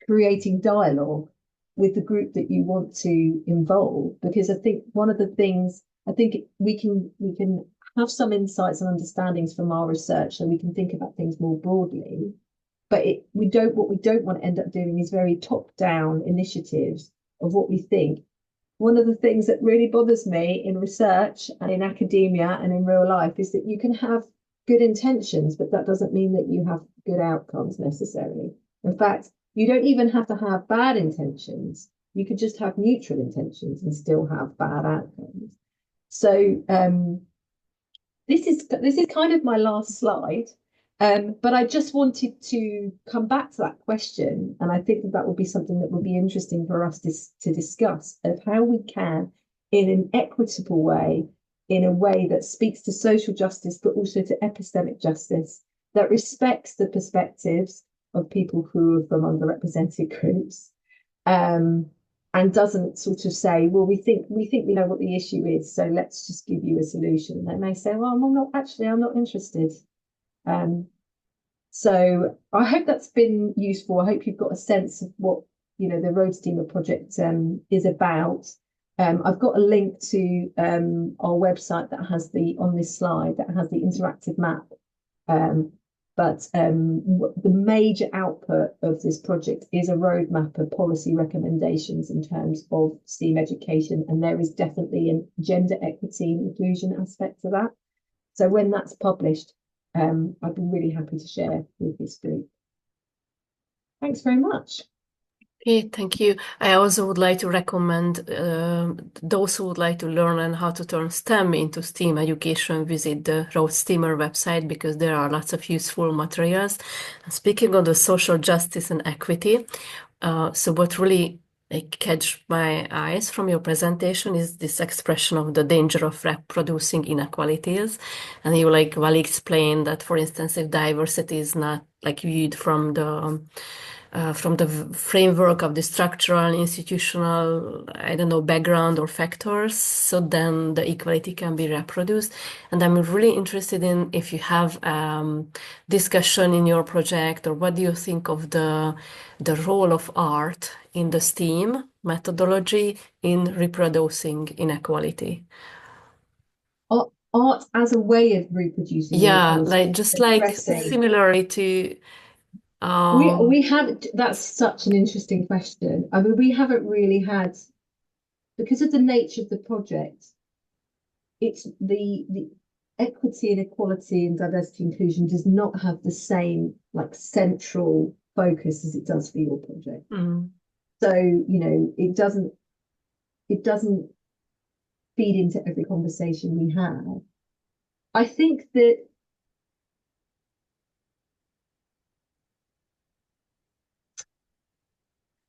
creating dialogue with the group that you want to involve, because I think one of the things, I think we can have some insights and understandings from our research, so we can think about things more broadly. But what we don't want to end up doing is very top-down initiatives of what we think. One of the things that really bothers me in research and in academia and in real life is that you can have good intentions, but that doesn't mean that you have good outcomes necessarily. In fact, you don't even have to have bad intentions. You could just have neutral intentions and still have bad outcomes. So this is kind of my last slide. But I just wanted to come back to that question, and I think that would be something that would be interesting for us to discuss, of how we can, in an equitable way, in a way that speaks to social justice, but also to epistemic justice, that respects the perspectives of people who are from underrepresented groups, and doesn't sort of say, well, we think we know what the issue is, so let's just give you a solution. They may say, well, I'm not interested. So I hope that's been useful. I hope you've got a sense of what, the 𝗏𝗏 project is about. I've got a link to our website that has on this slide, that has the interactive map. But the major output of this project is a roadmap of policy recommendations in terms of STEAM education. And there is definitely a gender equity and inclusion aspect to that. So when that's published, I'd be really happy to share with this group. Thanks very much. Okay, thank you. I also would like to recommend those who would like to learn and how to turn STEM into STEAM education, visit the 𝗏𝗏 website, because there are lots of useful materials. And speaking of the social justice and equity, so what really catch my eyes from your presentation is this expression of the danger of reproducing inequalities. And you well explained that, for instance, if diversity is not viewed from the framework of the structural, institutional, background or factors, so then the equality can be reproduced. And I'm really interested in if you have discussion in your project, or what do you think of the role of art in the STEAM methodology in reproducing inequality? Art as a way of reproducing inequality. Similarly to we have, that's such an interesting question. I mean, we haven't really had, because of the nature of the project, it's the equity and equality and diversity inclusion does not have the same central focus as it does for your project. So it doesn't feed into every conversation we have. I think that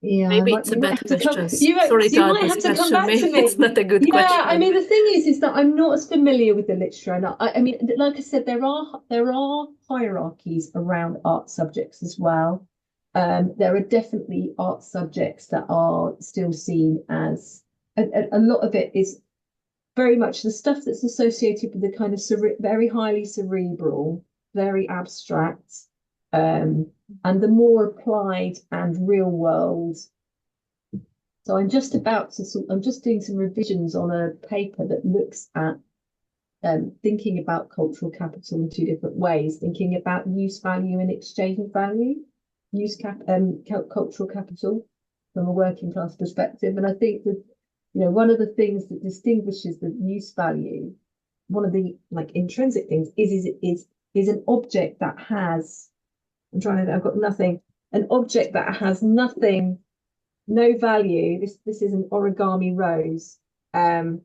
maybe it's a bad question. Sorry, you might have to come back to me. It's not a good question. Yeah, I mean, the thing is that I'm not as familiar with the literature, and I mean, like I said, there are hierarchies around art subjects as well. There are definitely art subjects that are still seen as a lot of it is very much the stuff that's associated with the kind of very highly cerebral, very abstract, and the more applied and real world. So I'm just doing some revisions on a paper that looks at thinking about cultural capital in two different ways, thinking about use value and exchange value, cultural capital from a working class perspective. And I think that, one of the things that distinguishes the use value, one of the intrinsic things is an object that has, I've got nothing, an object that has nothing, no value. This is an origami rose. I'm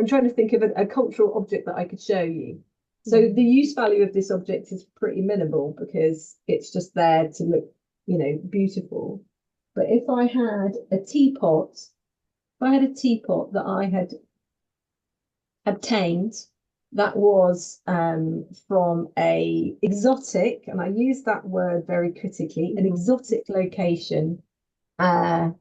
trying to think of a cultural object that I could show you. So the use value of this object is pretty minimal because it's just there to look, beautiful. But if I had a teapot that I had obtained that was from a exotic, and I use that word very critically, an exotic location, I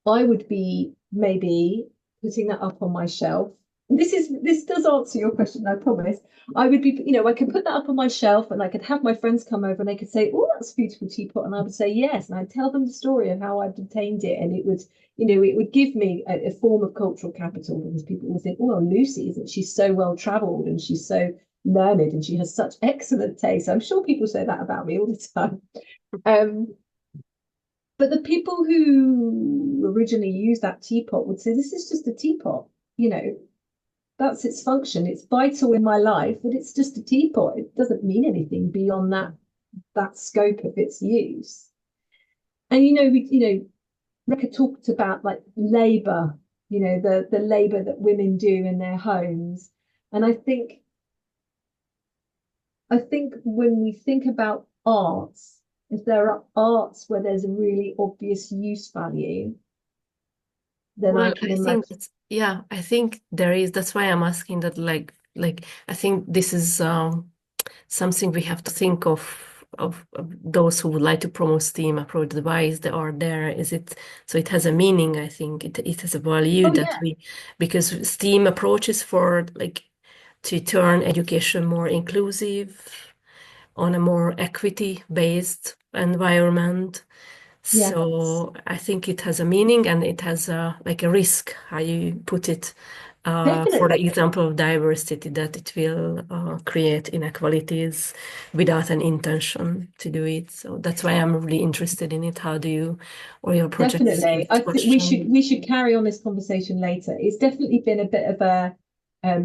would be maybe putting that up on my shelf. This does answer your question, I promise. I would be, I could put that up on my shelf, and I could have my friends come over and they could say, "Oh, that's a beautiful teapot," and I would say yes, and I'd tell them the story of how I'd obtained it, and it would, it would give me a form of cultural capital, because people will think, "Oh, well, Lucy, isn't she so well travelled, and she's so learned, and she has such excellent taste." I'm sure people say that about me all the time. But the people who originally used that teapot would say, "This is just a teapot, that's its function. It's vital in my life, but it's just a teapot. It doesn't mean anything beyond that scope of its use." And Réka talked about labor, the labor that women do in their homes. And I think when we think about arts, if there are arts where there's a really obvious use value, then I can imagine. I think there is. That's why I'm asking that. I think this is something we have to think of those who would like to promote STEAM approach. Why is the art there? Is it so it has a meaning? I think it has a value because STEAM approaches for to turn education more inclusive on a more equity-based environment. Yes. So I think it has a meaning and it has like a risk, how you put it, for the example of diversity, that it will create inequalities without an intention to do it. So that's why I'm really interested in it. How do you or your project see Definitely. I this think question? we should carry on this conversation later. It's definitely been a bit of a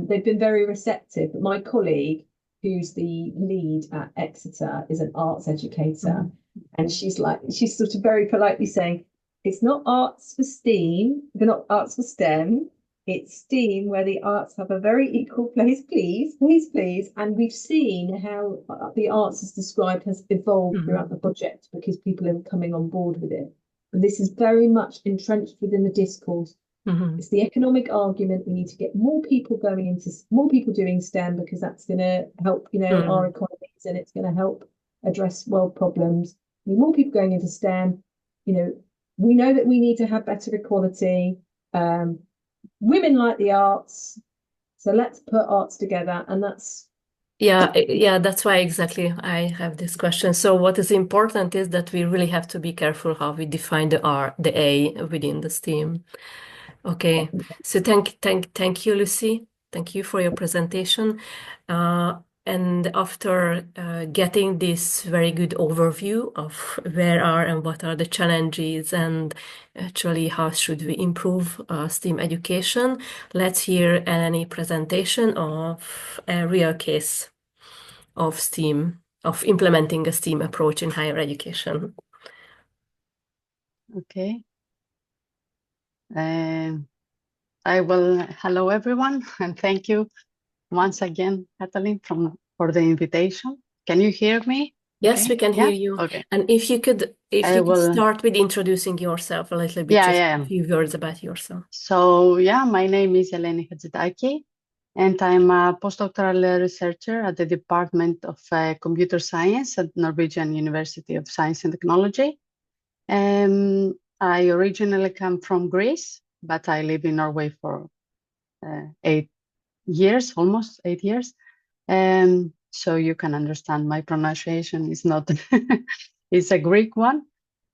they've been very receptive. My colleague, who's the lead at Exeter, is an arts educator, and she's sort of very politely saying, it's not arts for STEAM, they're not arts for STEM, it's STEAM where the arts have a very equal place, please, please, please. And we've seen how the arts as described has evolved throughout the project because people are coming on board with it. And this is very much entrenched within the discourse. It's the economic argument. We need to get more people doing STEM because that's going to help, our economies, and it's going to help address world problems. We need more people going into STEM. We know that we need to have better equality. Women like the arts, so let's put arts together, and that's that's why exactly I have this question. So what is important is that we really have to be careful how we define the A within the STEAM. Okay, so thank you, Lucy. Thank you for your presentation. And after getting this very good overview of where are and what are the challenges and actually how should we improve STEAM education, let's hear Eleni presentation of a real case of STEAM, of implementing a STEAM approach in higher education. Okay. Hello everyone, and thank you once again, Katalin, for the invitation. Can you hear me? Yes, Okay. we can hear you. Okay. And if you could start with introducing yourself a little bit, a few words about yourself. So my name is Eleni Chatziadaki, and I'm a postdoctoral researcher at the Department of Computer Science at Norwegian University of Science and Technology. I originally come from Greece, but I live in Norway for 8 years, almost 8 years. So you can understand my pronunciation is not, it's a Greek one.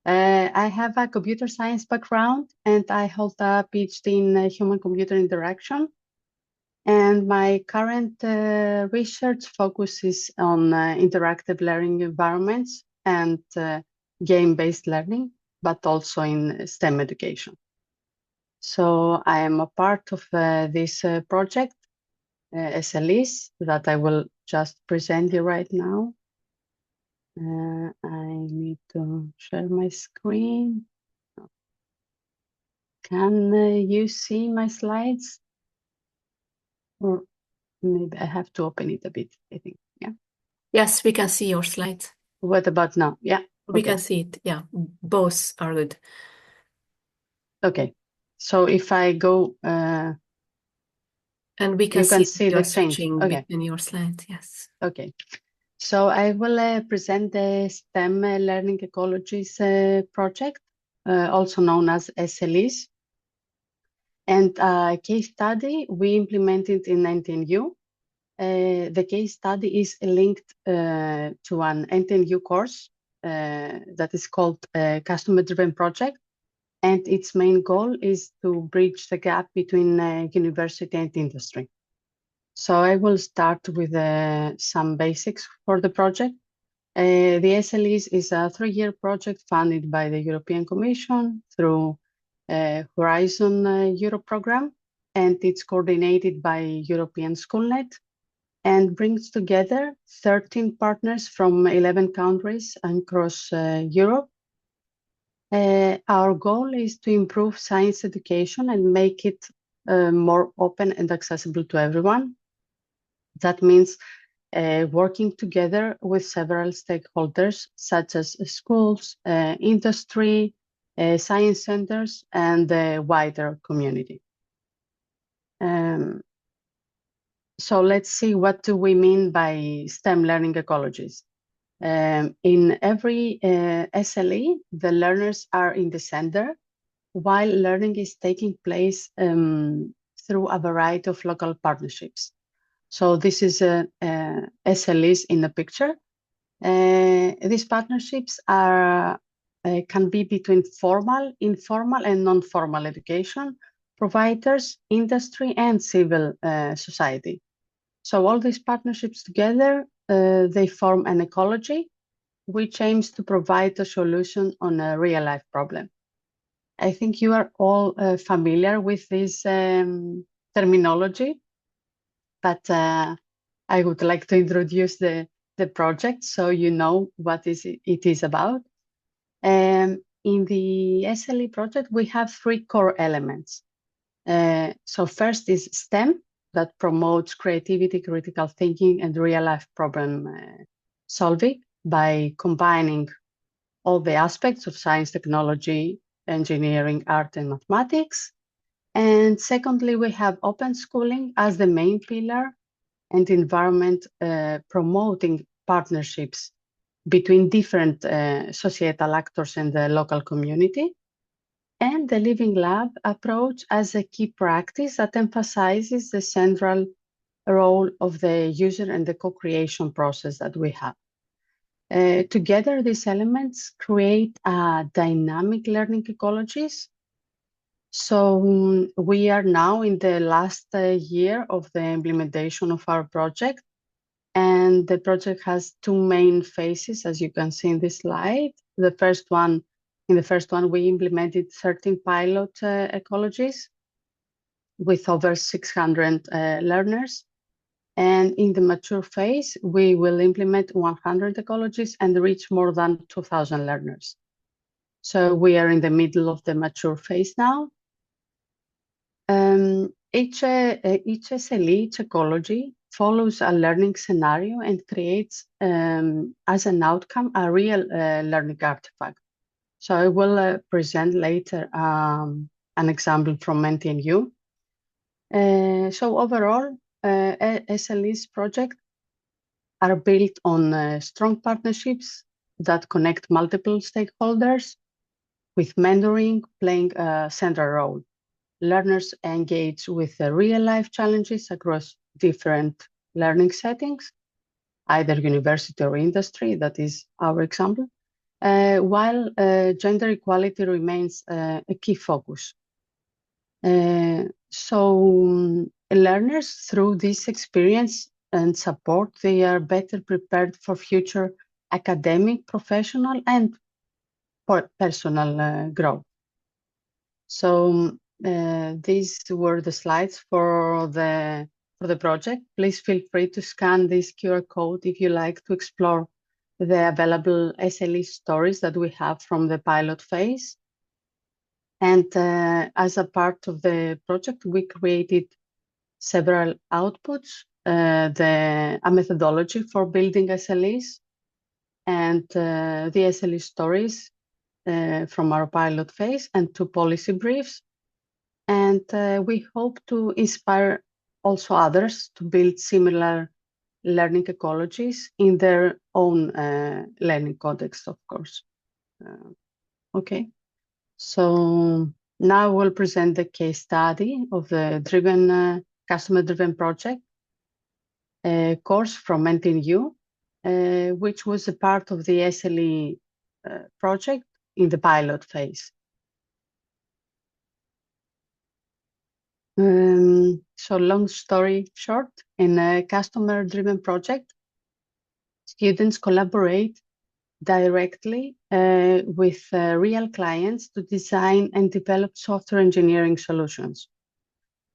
I have a computer science background and I hold a PhD in human-computer interaction. And my current research focuses on interactive learning environments and game-based learning, but also in STEM education. So I am a part of this project, 𝗚𝗏𝗧𝗍, that I will just present you right now. I need to share my screen. Can you see my slides? Or maybe I have to open it a bit, I think, yeah? Yes, we can see your slides. What about now? Yeah. We can see it, yeah. Both are good. Okay. So if I go... and we can see the change. Okay. In your slides, yes. Okay. So I will present the STEM Learning Ecologies project, also known as 𝗚𝗏𝗧𝗍. And a case study we implemented in NTNU. The case study is linked to an NTNU course that is called Customer-Driven Project. And its main goal is to bridge the gap between university and industry. So I will start with some basics for the project. The 𝗚𝗏𝗧𝗍 is a 3-year project funded by the European Commission through Horizon Europe program, and it's coordinated by European Schoolnet and brings together 13 partners from 11 countries across Europe. Our goal is to improve science education and make it more open and accessible to everyone. That means working together with several stakeholders, such as schools, industry, science centers, and the wider community. So let's see, what do we mean by STEM learning ecologies? In every 𝗚𝗏𝗧𝗍, the learners are in the center, while learning is taking place through a variety of local partnerships. So this is SLEs in the picture. These partnerships are can be between formal, informal, and non-formal education providers, industry, and civil society. So all these partnerships together, they form an ecology which aims to provide a solution on a real-life problem. I think you are all familiar with this terminology, but I would like to introduce the project so you know what it is about. In the SLE project, we have 3 core elements. So first is STEM, that promotes creativity, critical thinking, and real-life problem solving by combining all the aspects of science, technology, engineering, art, and mathematics. And secondly, we have open schooling as the main pillar, and environment promoting partnerships between different societal actors and the local community. And the Living Lab approach as a key practice that emphasizes the central role of the user and the co-creation process that we have. Together, these elements create dynamic learning ecologies. So we are now in the last year of the implementation of our project. And the project has 2 main phases, as you can see in this slide. In the first one, we implemented 13 pilot ecologies with over 600 learners. And in the mature phase, we will implement 100 ecologies and reach more than 2,000 learners. So we are in the middle of the mature phase now. Each SLE, each ecology, follows a learning scenario and creates, as an outcome, a real learning artifact. So I will present later an example from NTNU. So overall, SLE's projects are built on strong partnerships that connect multiple stakeholders, with mentoring playing a central role. Learners engage with real-life challenges across different learning settings, either university or industry, that is our example, while gender equality remains a key focus. So learners, through this experience and support, they are better prepared for future academic, professional, and personal growth. So these were the slides for the project. Please feel free to scan this QR code if you like to explore the available SLE stories that we have from the pilot phase. And as a part of the project, we created several outputs, a methodology for building SLEs, and the SLE stories from our pilot phase, and 2 policy briefs. And we hope to inspire also others to build similar learning ecologies in their own learning context, of course. Okay, so now we'll present the case study of the customer-driven project course from NTNU, which was a part of the SLE project in the pilot phase. So long story short, in a customer-driven project, students collaborate directly with real clients to design and develop software engineering solutions.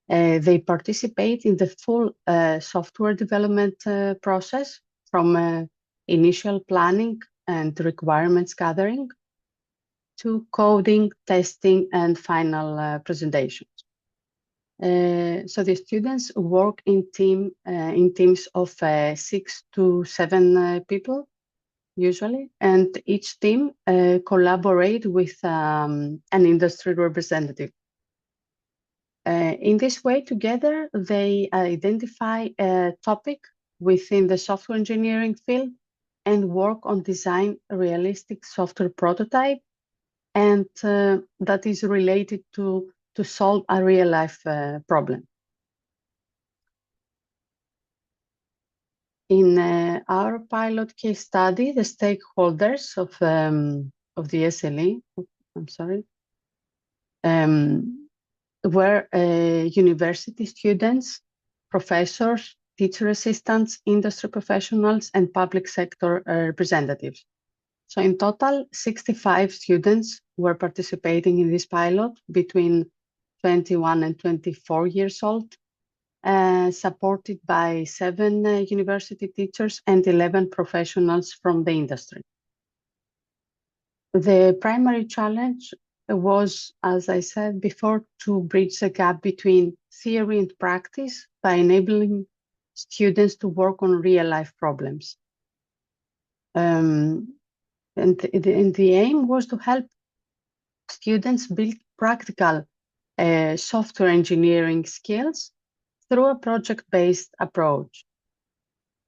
They participate in the full software development process, from initial planning and requirements gathering to coding, testing, and final presentations. So the students work in teams of 6 to 7 people, usually, and each team collaborate with an industry representative. In this way, together, they identify a topic within the software engineering field and work on design a realistic software prototype, and that is related to solve a real-life problem. In our pilot case study, the stakeholders of the SLE, I'm sorry, were university students, professors, teacher assistants, industry professionals, and public sector representatives. So in total, 65 students were participating in this pilot between 21 and 24 years old, supported by 7 university teachers and 11 professionals from the industry. The primary challenge was, as I said before, to bridge the gap between theory and practice by enabling students to work on real-life problems. And the aim was to help students build practical software engineering skills through a project-based approach,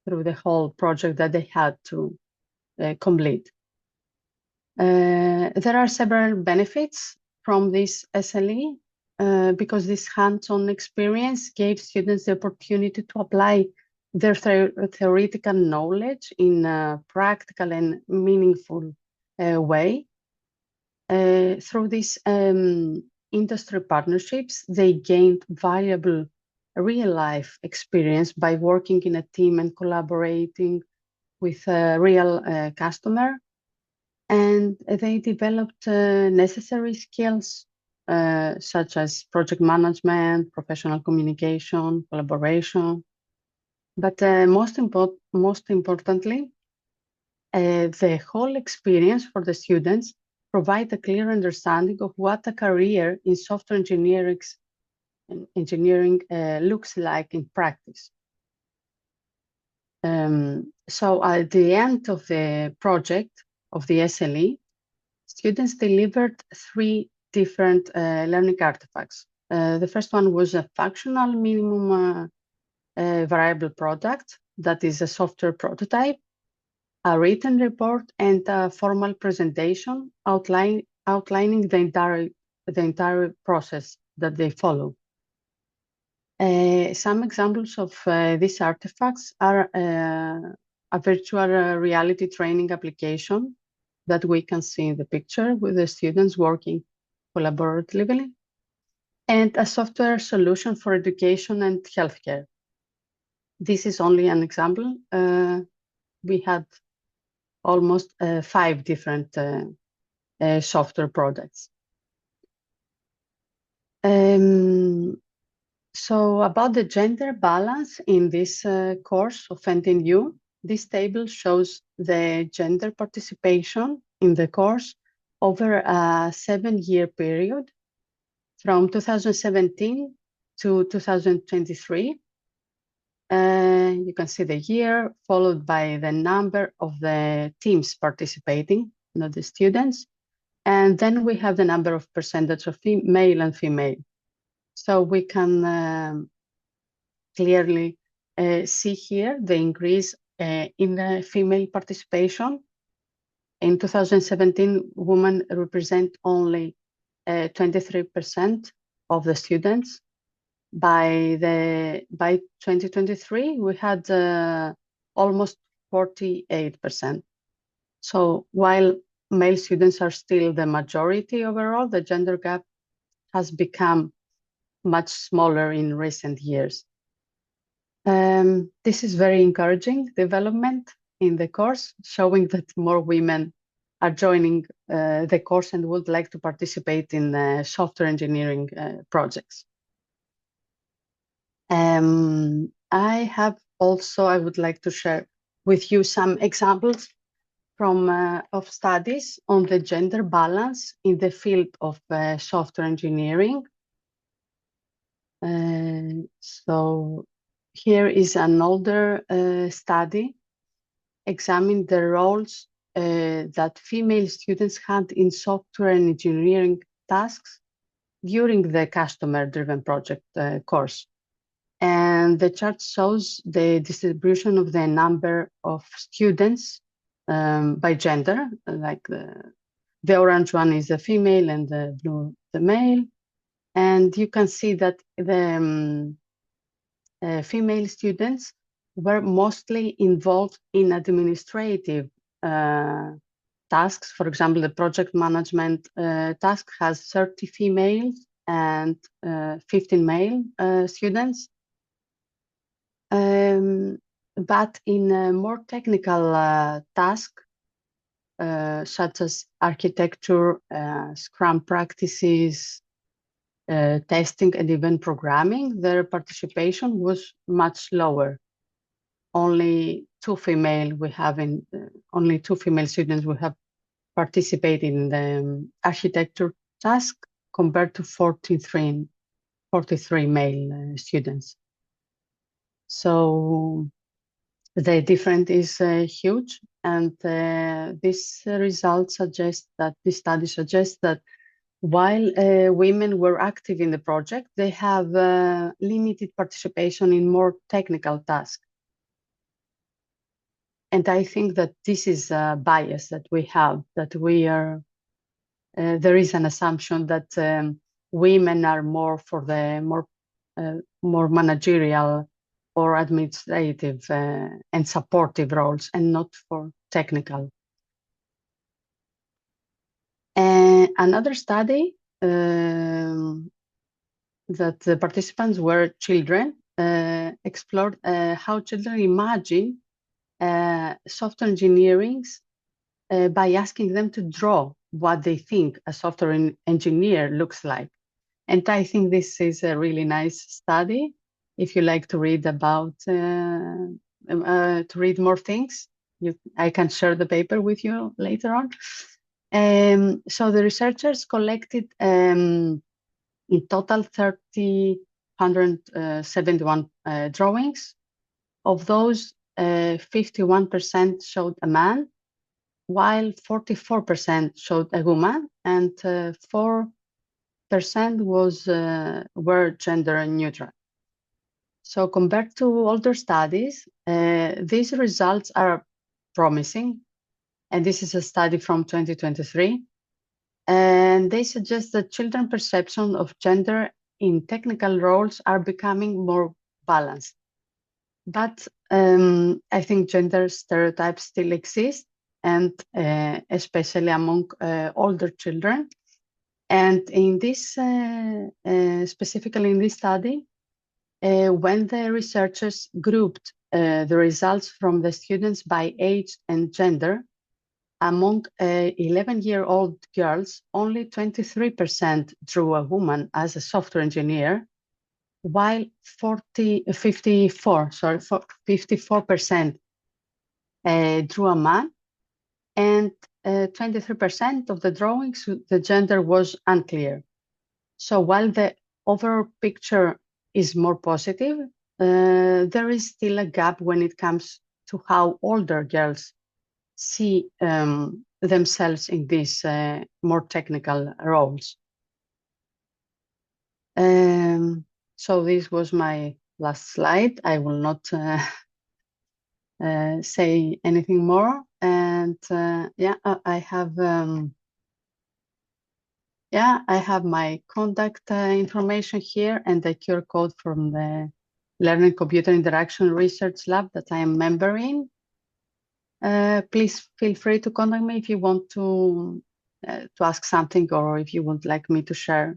through the whole project that they had to complete. There are several benefits from this SLE because this hands-on experience gave students the opportunity to apply their theoretical knowledge in a practical and meaningful way. Through these industry partnerships, they gained valuable real-life experience by working in a team and collaborating with a real customer. And they developed necessary skills such as project management, professional communication, collaboration. But most importantly, the whole experience for the students provide a clear understanding of what a career in software engineering looks like in practice. So at the end of the project of the SLE, students delivered 3 different learning artifacts. The first one was a functional minimum variable product, that is a software prototype, a written report, and a formal presentation outlining the entire process that they follow. Some examples of these artifacts are a virtual reality training application that we can see in the picture with the students working collaboratively, and a software solution for education and healthcare. This is only an example. We had almost 5 different software products. So about the gender balance in this course of NTNU, this table shows the gender participation in the course over a 7-year period from 2017 to 2023. You can see the year followed by the number of the teams participating, not the students. And then we have the number of percentage of male and female. So we can clearly see here the increase in the female participation. In 2017, women represent only 23% of the students. By 2023, we had almost 48%. So while male students are still the majority overall, the gender gap has become much smaller in recent years. This is very encouraging development in the course, showing that more women are joining the course and would like to participate in software engineering projects. I would like to share with you some examples of studies on the gender balance in the field of software engineering. So here is an older study examining the roles that female students had in software and engineering tasks during the customer-driven project course. And the chart shows the distribution of the number of students by gender, like the orange one is the female and the blue the male. And you can see that the female students were mostly involved in administrative tasks. For example, the project management task has 30 females and 15 male students. But in a more technical tasks, such as architecture, Scrum practices, testing, and even programming, their participation was much lower. Only two female students we have participated in the architecture task compared to 43 male students. So the difference is huge, and this result suggests that this study suggests that while women were active in the project, they have limited participation in more technical tasks. And I think that this is a bias that we have, that we are, there is an assumption that women are more for the more managerial or administrative and supportive roles, and not for technical. Another study that the participants were children explored how children imagine software engineering by asking them to draw what they think a software engineer looks like. And I think this is a really nice study. If you like to read about, to read more things, I can share the paper with you later on. So the researchers collected in total 171 drawings. Of those, 51% showed a man, while 44% showed a woman, and 4% were gender neutral. So compared to older studies, these results are promising. And this is a study from 2023. And they suggest that children's perception of gender in technical roles are becoming more balanced. But I think gender stereotypes still exist, and especially among older children. And in this, specifically in this study, when the researchers grouped the results from the students by age and gender, among 11-year-old girls, only 23% drew a woman as a software engineer, while 54% drew a man, and 23% of the drawings, the gender was unclear. So while the overall picture is more positive, there is still a gap when it comes to how older girls see themselves in these more technical roles. So this was my last slide. I will not say anything more. And yeah, I have my contact information here and the QR code from the Learning Computer Interaction Research Lab that I am member in. Please feel free to contact me if you want to ask something, or if you would like me to share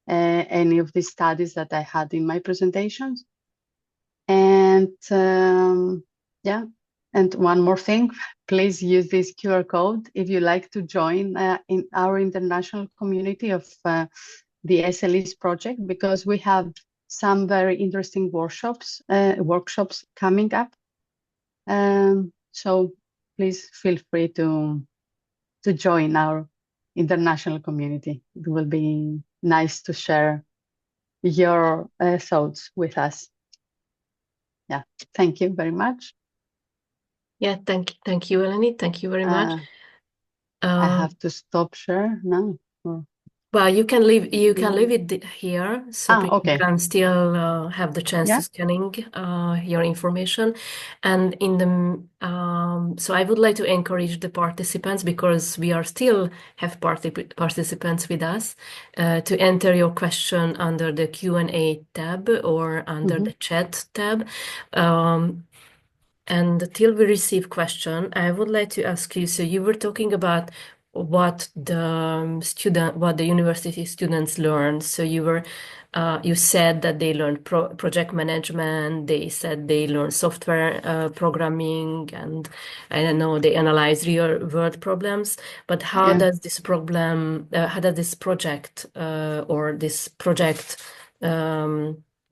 any of the studies that I had in my presentations. And yeah, and one more thing, please use this QR code if you like to join in our international community of the SLEs project, because we have some very interesting workshops coming up. So please feel free to join our international community. It will be nice to share your thoughts with us. Yeah, thank you very much. Yeah, thank you, Eleni. Thank you very much. I have to stop share now. Well, Well, you can leave it here, so people okay. can still have the chance Yeah. to scanning your information. And in the so I would like to encourage the participants, because we are still have participants with us, to enter your question under the Q&A tab or under the chat tab. And till we receive question, I would like to ask you, so you were talking about what the university students learn. So you said that they learned project management, they said they learned software programming, and I don't know, they analyze real world problems. But how does this project or this project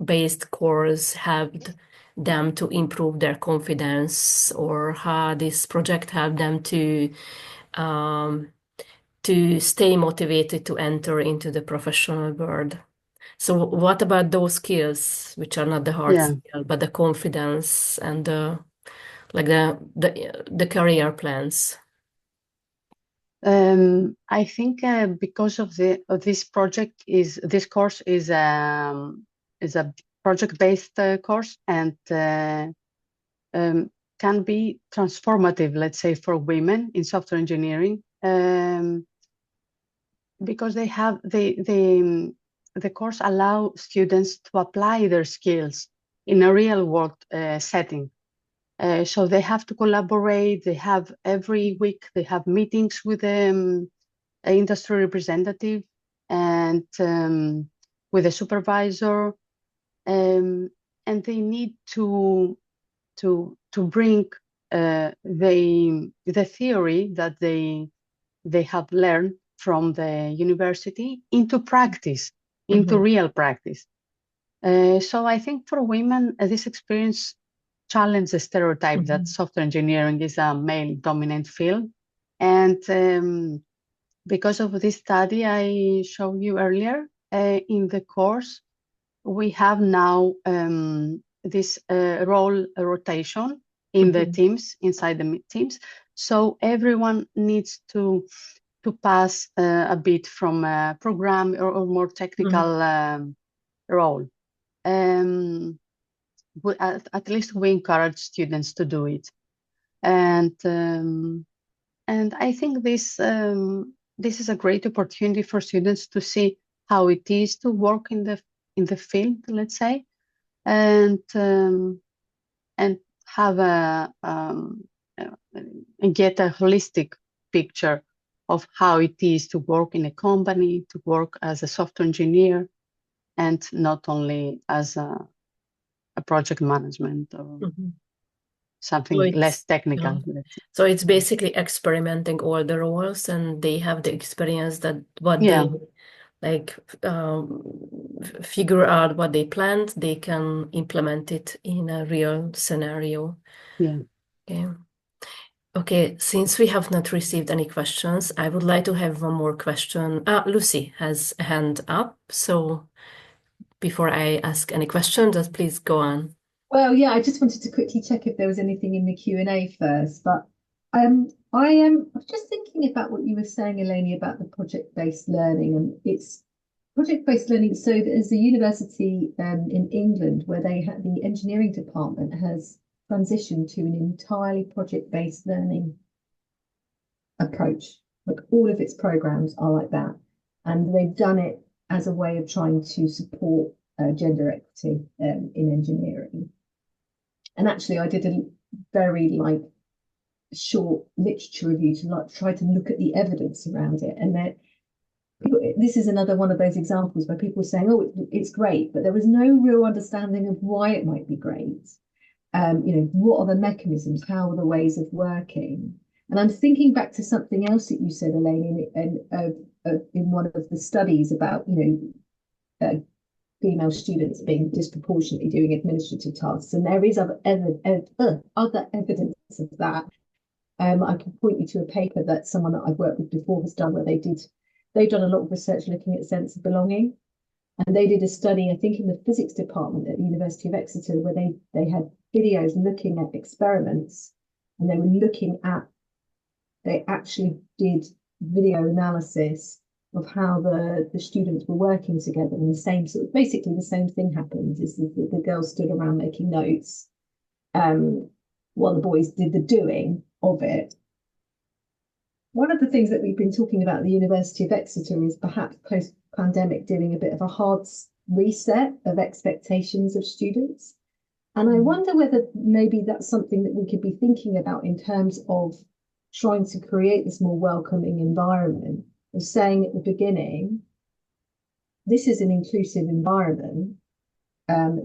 based course helped them to improve their confidence, or how this project helped them to stay motivated to enter into the professional world? So what about those skills, which are not the hard skill, but the confidence and the career plans? I think because of this project this course is a project-based course, and can be transformative, let's say, for women in software engineering, because the course allow students to apply their skills in a real world setting. So they have to collaborate. They have every week they have meetings with an industry representative and with a supervisor, and they need to bring the theory that they have learned from the university into practice, into real practice. So I think for women, this experience challenge the stereotype that software engineering is a male-dominant field. And because of this study I showed you earlier, in the course, we have now this role rotation in the teams, inside the teams. So everyone needs to pass a bit from a program or more technical role. At least we encourage students to do it, and I think this is a great opportunity for students to see how it is to work in the field, let's say, and have and get a holistic picture of how it is to work in a company, to work as a software engineer, and not only as a project management or something less technical. So it's basically experimenting all the roles, and they have the experience that what they figure out what they planned, they can implement it in a real scenario. Okay, since we have not received any questions, I would like to have one more question. Lucy has a hand up, so before I ask any questions, just please go on. Well, yeah, I just wanted to quickly check if there was anything in the Q&A first, but I was just thinking about what you were saying, Eleni, about the project-based learning, and it's project-based learning. So there's a university in England where they had the engineering department has transitioned to an entirely project-based learning approach. Like all of its programs are like that, and they've done it as a way of trying to support gender equity in engineering. And actually, I did a very short literature review to try to look at the evidence around it. And this is another one of those examples where people were saying, "Oh, it's great," but there was no real understanding of why it might be great. What are the mechanisms? How are the ways of working? And I'm thinking back to something else that you said, Eleni, in one of the studies about female students being disproportionately doing administrative tasks, and there is other evidence of that. I can point you to a paper that someone that I've worked with before has done, where they've done a lot of research looking at sense of belonging, and they did a study, I think, in the physics department at the University of Exeter, where they had videos looking at experiments, and they actually did video analysis of how the students were working together, and basically the same thing happened, is that the girls stood around making notes while the boys did the doing of it. One of the things that we've been talking about at the University of Exeter is perhaps post-pandemic doing a bit of a hard reset of expectations of students. And I wonder whether maybe that's something that we could be thinking about in terms of trying to create this more welcoming environment, of saying at the beginning, this is an inclusive environment.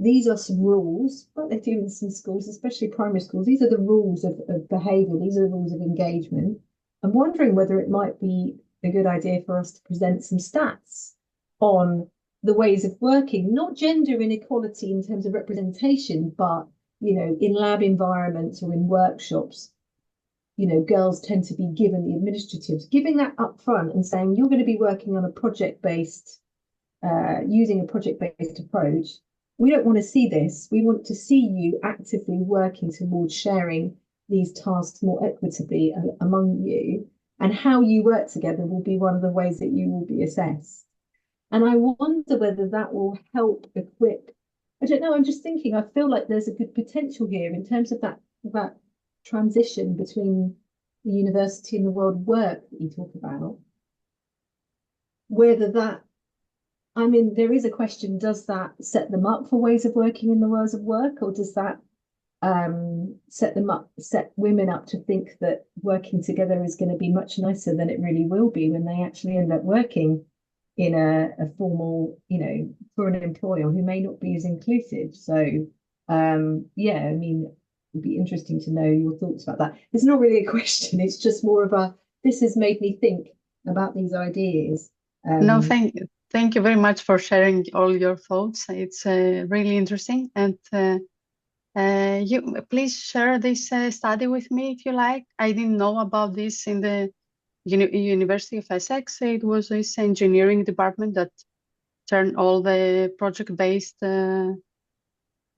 These are some rules, like they do in some schools, especially primary schools. These are the rules of behaviour. These are the rules of engagement. I'm wondering whether it might be a good idea for us to present some stats on the ways of working, not gender inequality in terms of representation, but, you know, in lab environments or in workshops, you know, girls tend to be given the administratives, giving that up front and saying, you're going to be working on a project-based, using a project-based approach. We don't want to see this. We want to see you actively working towards sharing these tasks more equitably among you, and how you work together will be one of the ways that you will be assessed. And I wonder whether that will help equip, I don't know, I'm just thinking, I feel like there's a good potential here in terms of that transition between the university and the world of work that you talk about. Whether that, I mean, there is a question, does that set them up for ways of working in the world of work, or does that set women up to think that working together is going to be much nicer than it really will be when they actually end up working in a formal, you know, for an employer who may not be as inclusive. So yeah, I mean, it'd be interesting to know your thoughts about that. It's not really a question, it's just more of a, this has made me think about these ideas. No, thank you very much for sharing all your thoughts. It's really interesting, and you please share this study with me if you like. I didn't know about this in the University of Essex. It was this engineering department that turned all the project-based. The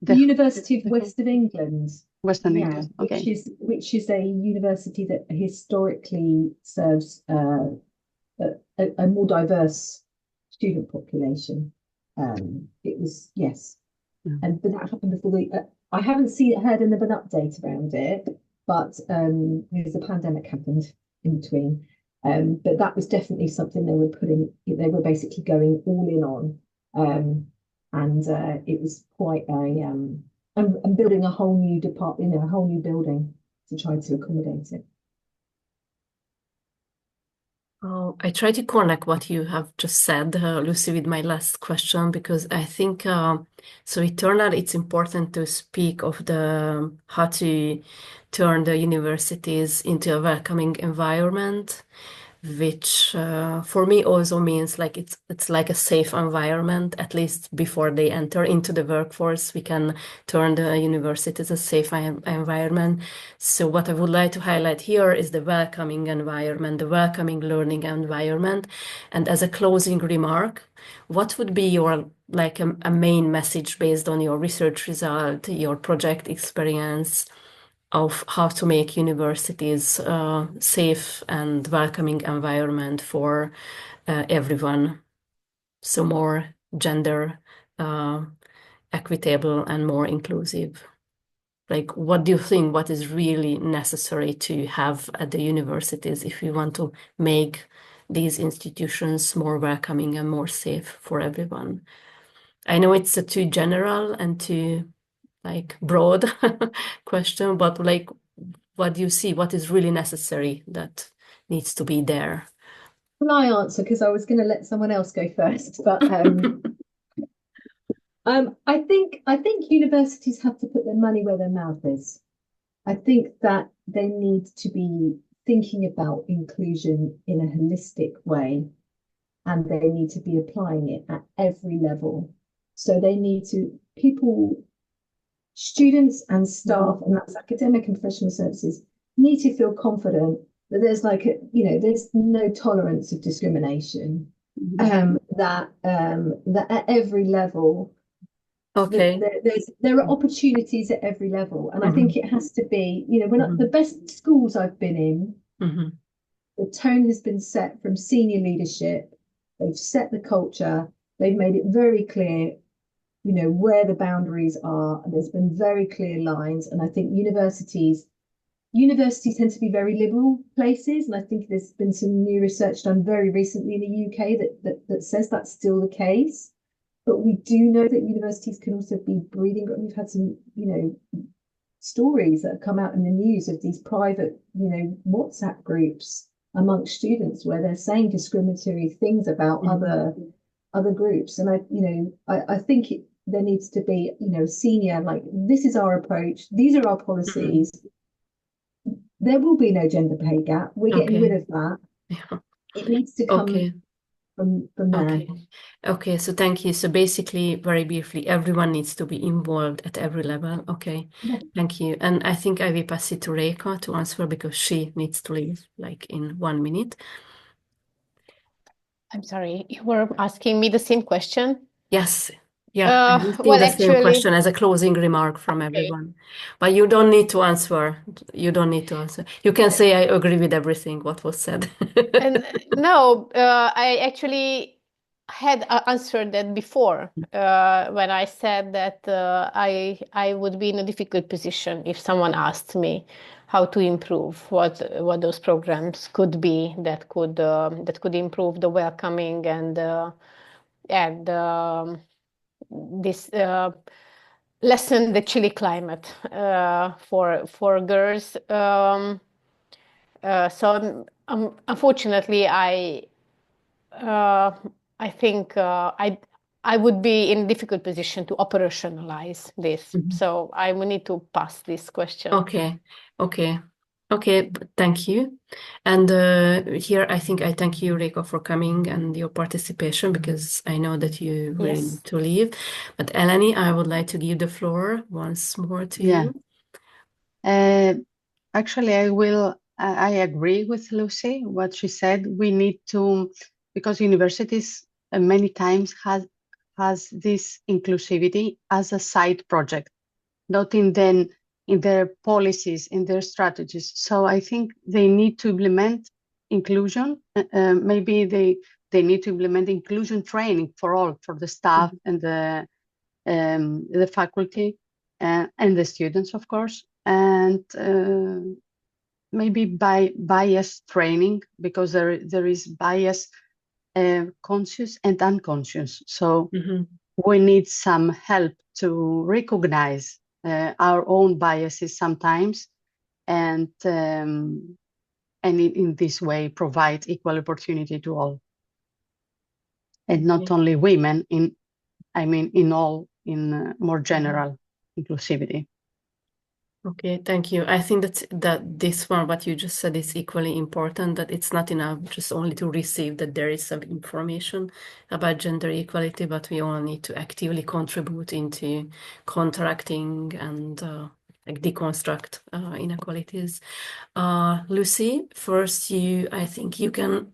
University of West of England. Western England, okay. Which is a university that historically serves a more diverse student population. It was, yes. Yeah. But that happened before I haven't heard of an update around it, but because the pandemic happened in between. But that was definitely something they were basically going all in on. And it was quite I'm building a whole new department, a whole new building to try to accommodate it. I try to connect what you have just said, Lucy, with my last question, because I think so eternally it's important to speak of how to turn the universities into a welcoming environment, which for me also means like it's like a safe environment. At least before they enter into the workforce, we can turn the university as a safe environment. So what I would like to highlight here is the welcoming environment, the welcoming learning environment. And as a closing remark, what would be your like a main message based on your research result, your project experience, of how to make universities safe and welcoming environment for everyone, so more gender equitable and more inclusive? Like, what do you think, what is really necessary to have at the universities if we want to make these institutions more welcoming and more safe for everyone? I know it's a too general and too like broad question, but like, what do you see? What is really necessary that needs to be there? Well, I answer because I was going to let someone else go first, but I think universities have to put their money where their mouth is. I think that they need to be thinking about inclusion in a holistic way, and they need to be applying it at every level. So they need to, students and staff, and that's academic and professional services, need to feel confident that there's there's no tolerance of discrimination. That at every level, okay, there are opportunities at every level, and I think it has to be, when the best schools I've been in, the tone has been set from senior leadership They've set the culture. They've made it very clear, where the boundaries are. There's been very clear lines. And I think universities tend to be very liberal places. And I think there's been some new research done very recently in the UK that says that's still the case. But we do know that universities can also be breeding. We've had some, stories that have come out in the news of these private, WhatsApp groups amongst students where they're saying discriminatory things about other groups. And I think there needs to be, senior, like, this is our approach. These are our policies. There will be no gender pay gap. We're getting rid of that. Yeah. It needs to come from there. Okay, so thank you. So basically, very briefly, everyone needs to be involved at every level. Okay, thank you. And I think I will pass it to Réka to answer because she needs to leave like in 1 minute. I'm sorry, you were asking me the same question? Yes. Yeah, I'm asking well, the actually, same question as a closing remark from everyone. But you don't need to answer. You don't need to answer. You can say, I agree with everything what was said. And no, I actually had answered that before when I said that I would be in a difficult position if someone asked me how to improve, what those programs could be that could improve the welcoming and this lessen the chilly climate for girls. So unfortunately, I think I would be in a difficult position to operationalize this. So I will need to pass this question. Okay, thank you. And here I think I thank you, Réka, for coming and your participation because I know that you will need to leave. But Eleni, I would like to give the floor once more to you. Actually, I agree with Lucy, what she said. We need to, because universities many times has this inclusivity as a side project, not in their policies, in their strategies. So I think they need to implement inclusion. Maybe they need to implement inclusion training for all, for the staff and the faculty and the students, of course. And maybe by bias training, because there is bias conscious and unconscious. So we need some help to recognize our own biases sometimes, and in this way provide equal opportunity to all, and not only women. In more general inclusivity. Okay, thank you. I think that this one, what you just said, is equally important, that it's not enough just only to receive that there is some information about gender equality, but we all need to actively contribute into counteracting and like deconstruct inequalities. Lucy, first I think you can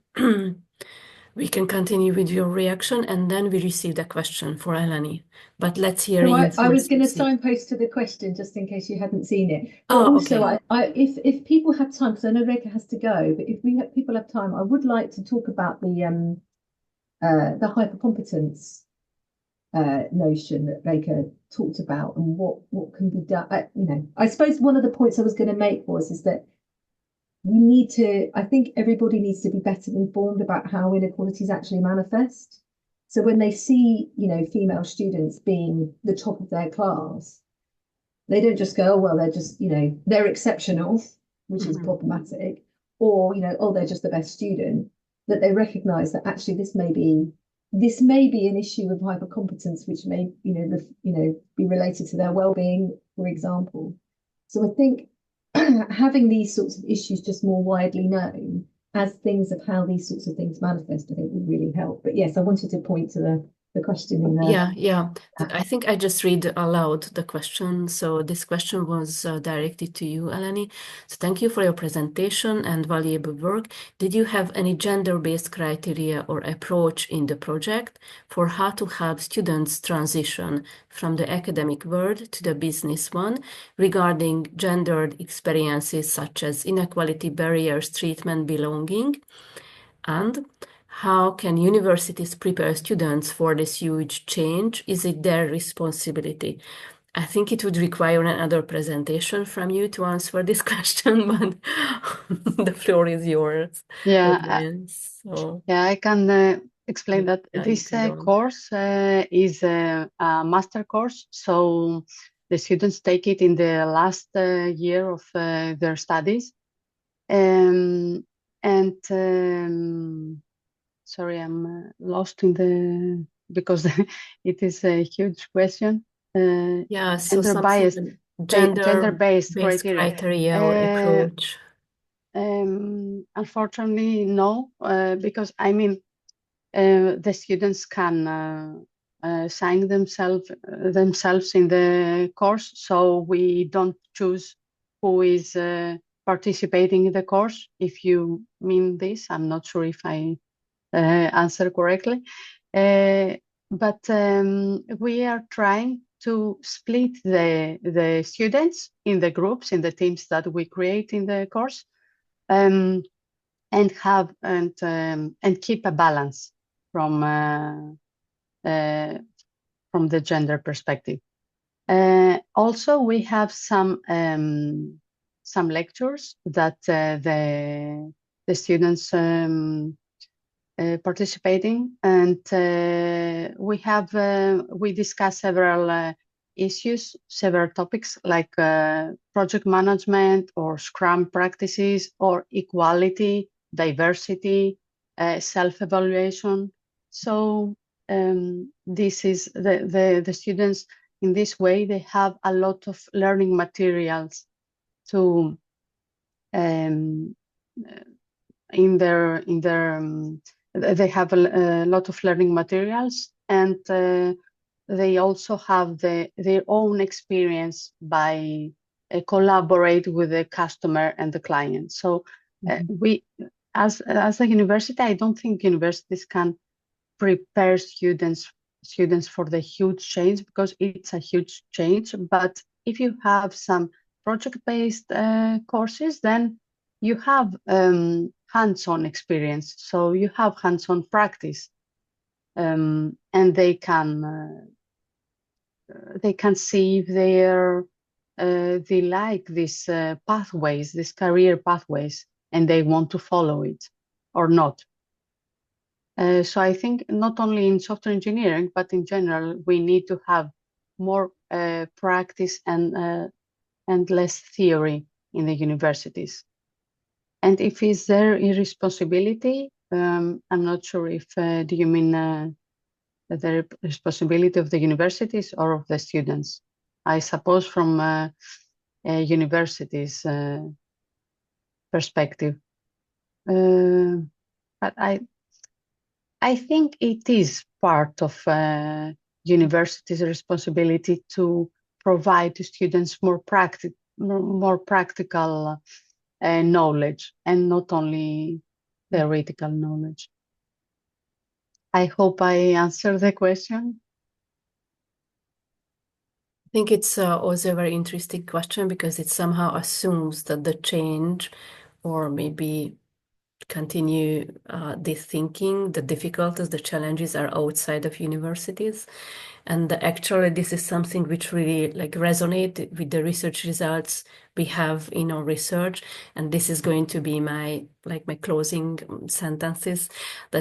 we can continue with your reaction, and then we received a question for Eleni. But let's hear you first. I was going to signpost to the question just in case you hadn't seen it. But also, if people have time, because I know Réka has to go, but if people have time, I would like to talk about the hypercompetence notion that Réka talked about and what can be done. I suppose one of the points I was going to make is that I think everybody needs to be better informed about how inequalities actually manifest. So when they see, female students being the top of their class, they don't just go, oh, well, they're just, they're exceptional, which is problematic, or, oh, they're just the best student, that they recognize that actually this may be an issue of hypercompetence, which may, be related to their well-being, for example. So I think having these sorts of issues just more widely known as things of how these sorts of things manifest, I think would really help. But yes, I wanted to point to the question in there. Yeah. I think I just read aloud the question. So this question was directed to you, Eleni. So thank you for your presentation and valuable work. Did you have any gender-based criteria or approach in the project for how to help students transition from the academic world to the business one regarding gendered experiences such as inequality, barriers, treatment, belonging? And how can universities prepare students for this huge change? Is it their responsibility? I think it would require another presentation from you to answer this question, but the floor is yours. Yeah, So yeah, I can explain that yeah, this course is a master course, so the students take it in the last year of their studies. And sorry, I'm lost in the because it is a huge question. Yeah, so Gender-biased gender-based criteria or approach. Unfortunately, no, because I mean, the students can sign themselves in the course, so we don't choose who is participating in the course. If you mean this, I'm not sure if I answer correctly, but we are trying to split the students in the groups, in the teams that we create in the course, and keep a balance from the gender perspective. Also, we have some lectures that the students participating, and we discuss several issues, several topics like project management or Scrum practices or equality, diversity, self-evaluation. So this is the students in this way, they have a lot of learning materials to they have a lot of learning materials, and they also have their own experience by collaborate with the customer and the client. So we, as a university, I don't think universities can prepare students for the huge change, because it's a huge change. But if you have some project-based courses, then you have hands-on experience, so you have hands-on practice, and they can see if they like these pathways, these career pathways, and they want to follow it or not. So I think not only in software engineering, but in general, we need to have more practice and less theory in the universities. And if it's their irresponsibility, I'm not sure if do you mean the responsibility of the universities or of the students? I suppose from a university's perspective. But I think it is part of university's responsibility to provide to students more practical knowledge, and not only theoretical knowledge. I hope I answered the question. I think it's also a very interesting question, because it somehow assumes that the change, or maybe continue this thinking, the difficulties, the challenges are outside of universities. And actually, this is something which really resonate with the research results we have in our research. And this is going to be my closing sentences.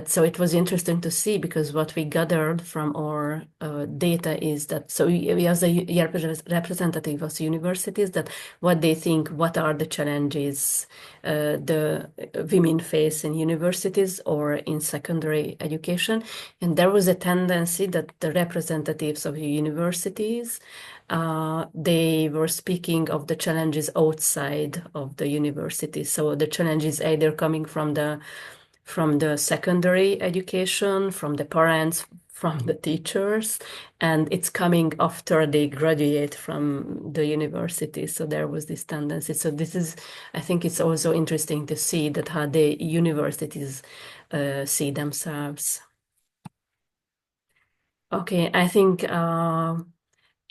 So it was interesting to see, because what we gathered from our data is that, so we as a representative of universities, that what they think, what are the challenges the women face in universities or in secondary education. And there was a tendency that the representatives of universities, they were speaking of the challenges outside of the university. So the challenges either coming from the secondary education, from the parents, from the teachers, and it's coming after they graduate from the university. So there was this tendency. So this is, I think it's also interesting to see that how the universities see themselves. Okay, I think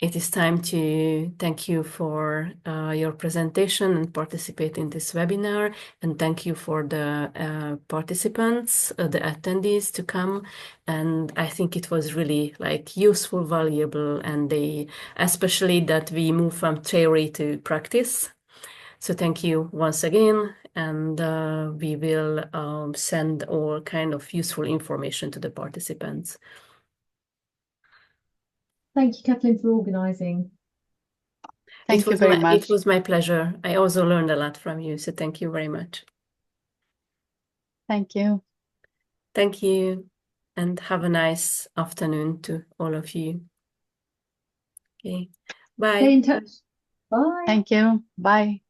it is time to thank you for your presentation and participate in this webinar. And thank you for the participants, the attendees to come. And I think it was really like useful, valuable, and especially that we move from theory to practice. So thank you once again. And we will send all kind of useful information to the participants. Thank you, Kathleen, for organising. Thank you very much. It was my pleasure. I also learned a lot from you, so thank you very much. Thank you. Thank you, and have a nice afternoon to all of you. Okay, bye. Stay in touch. Bye. Thank you. Bye.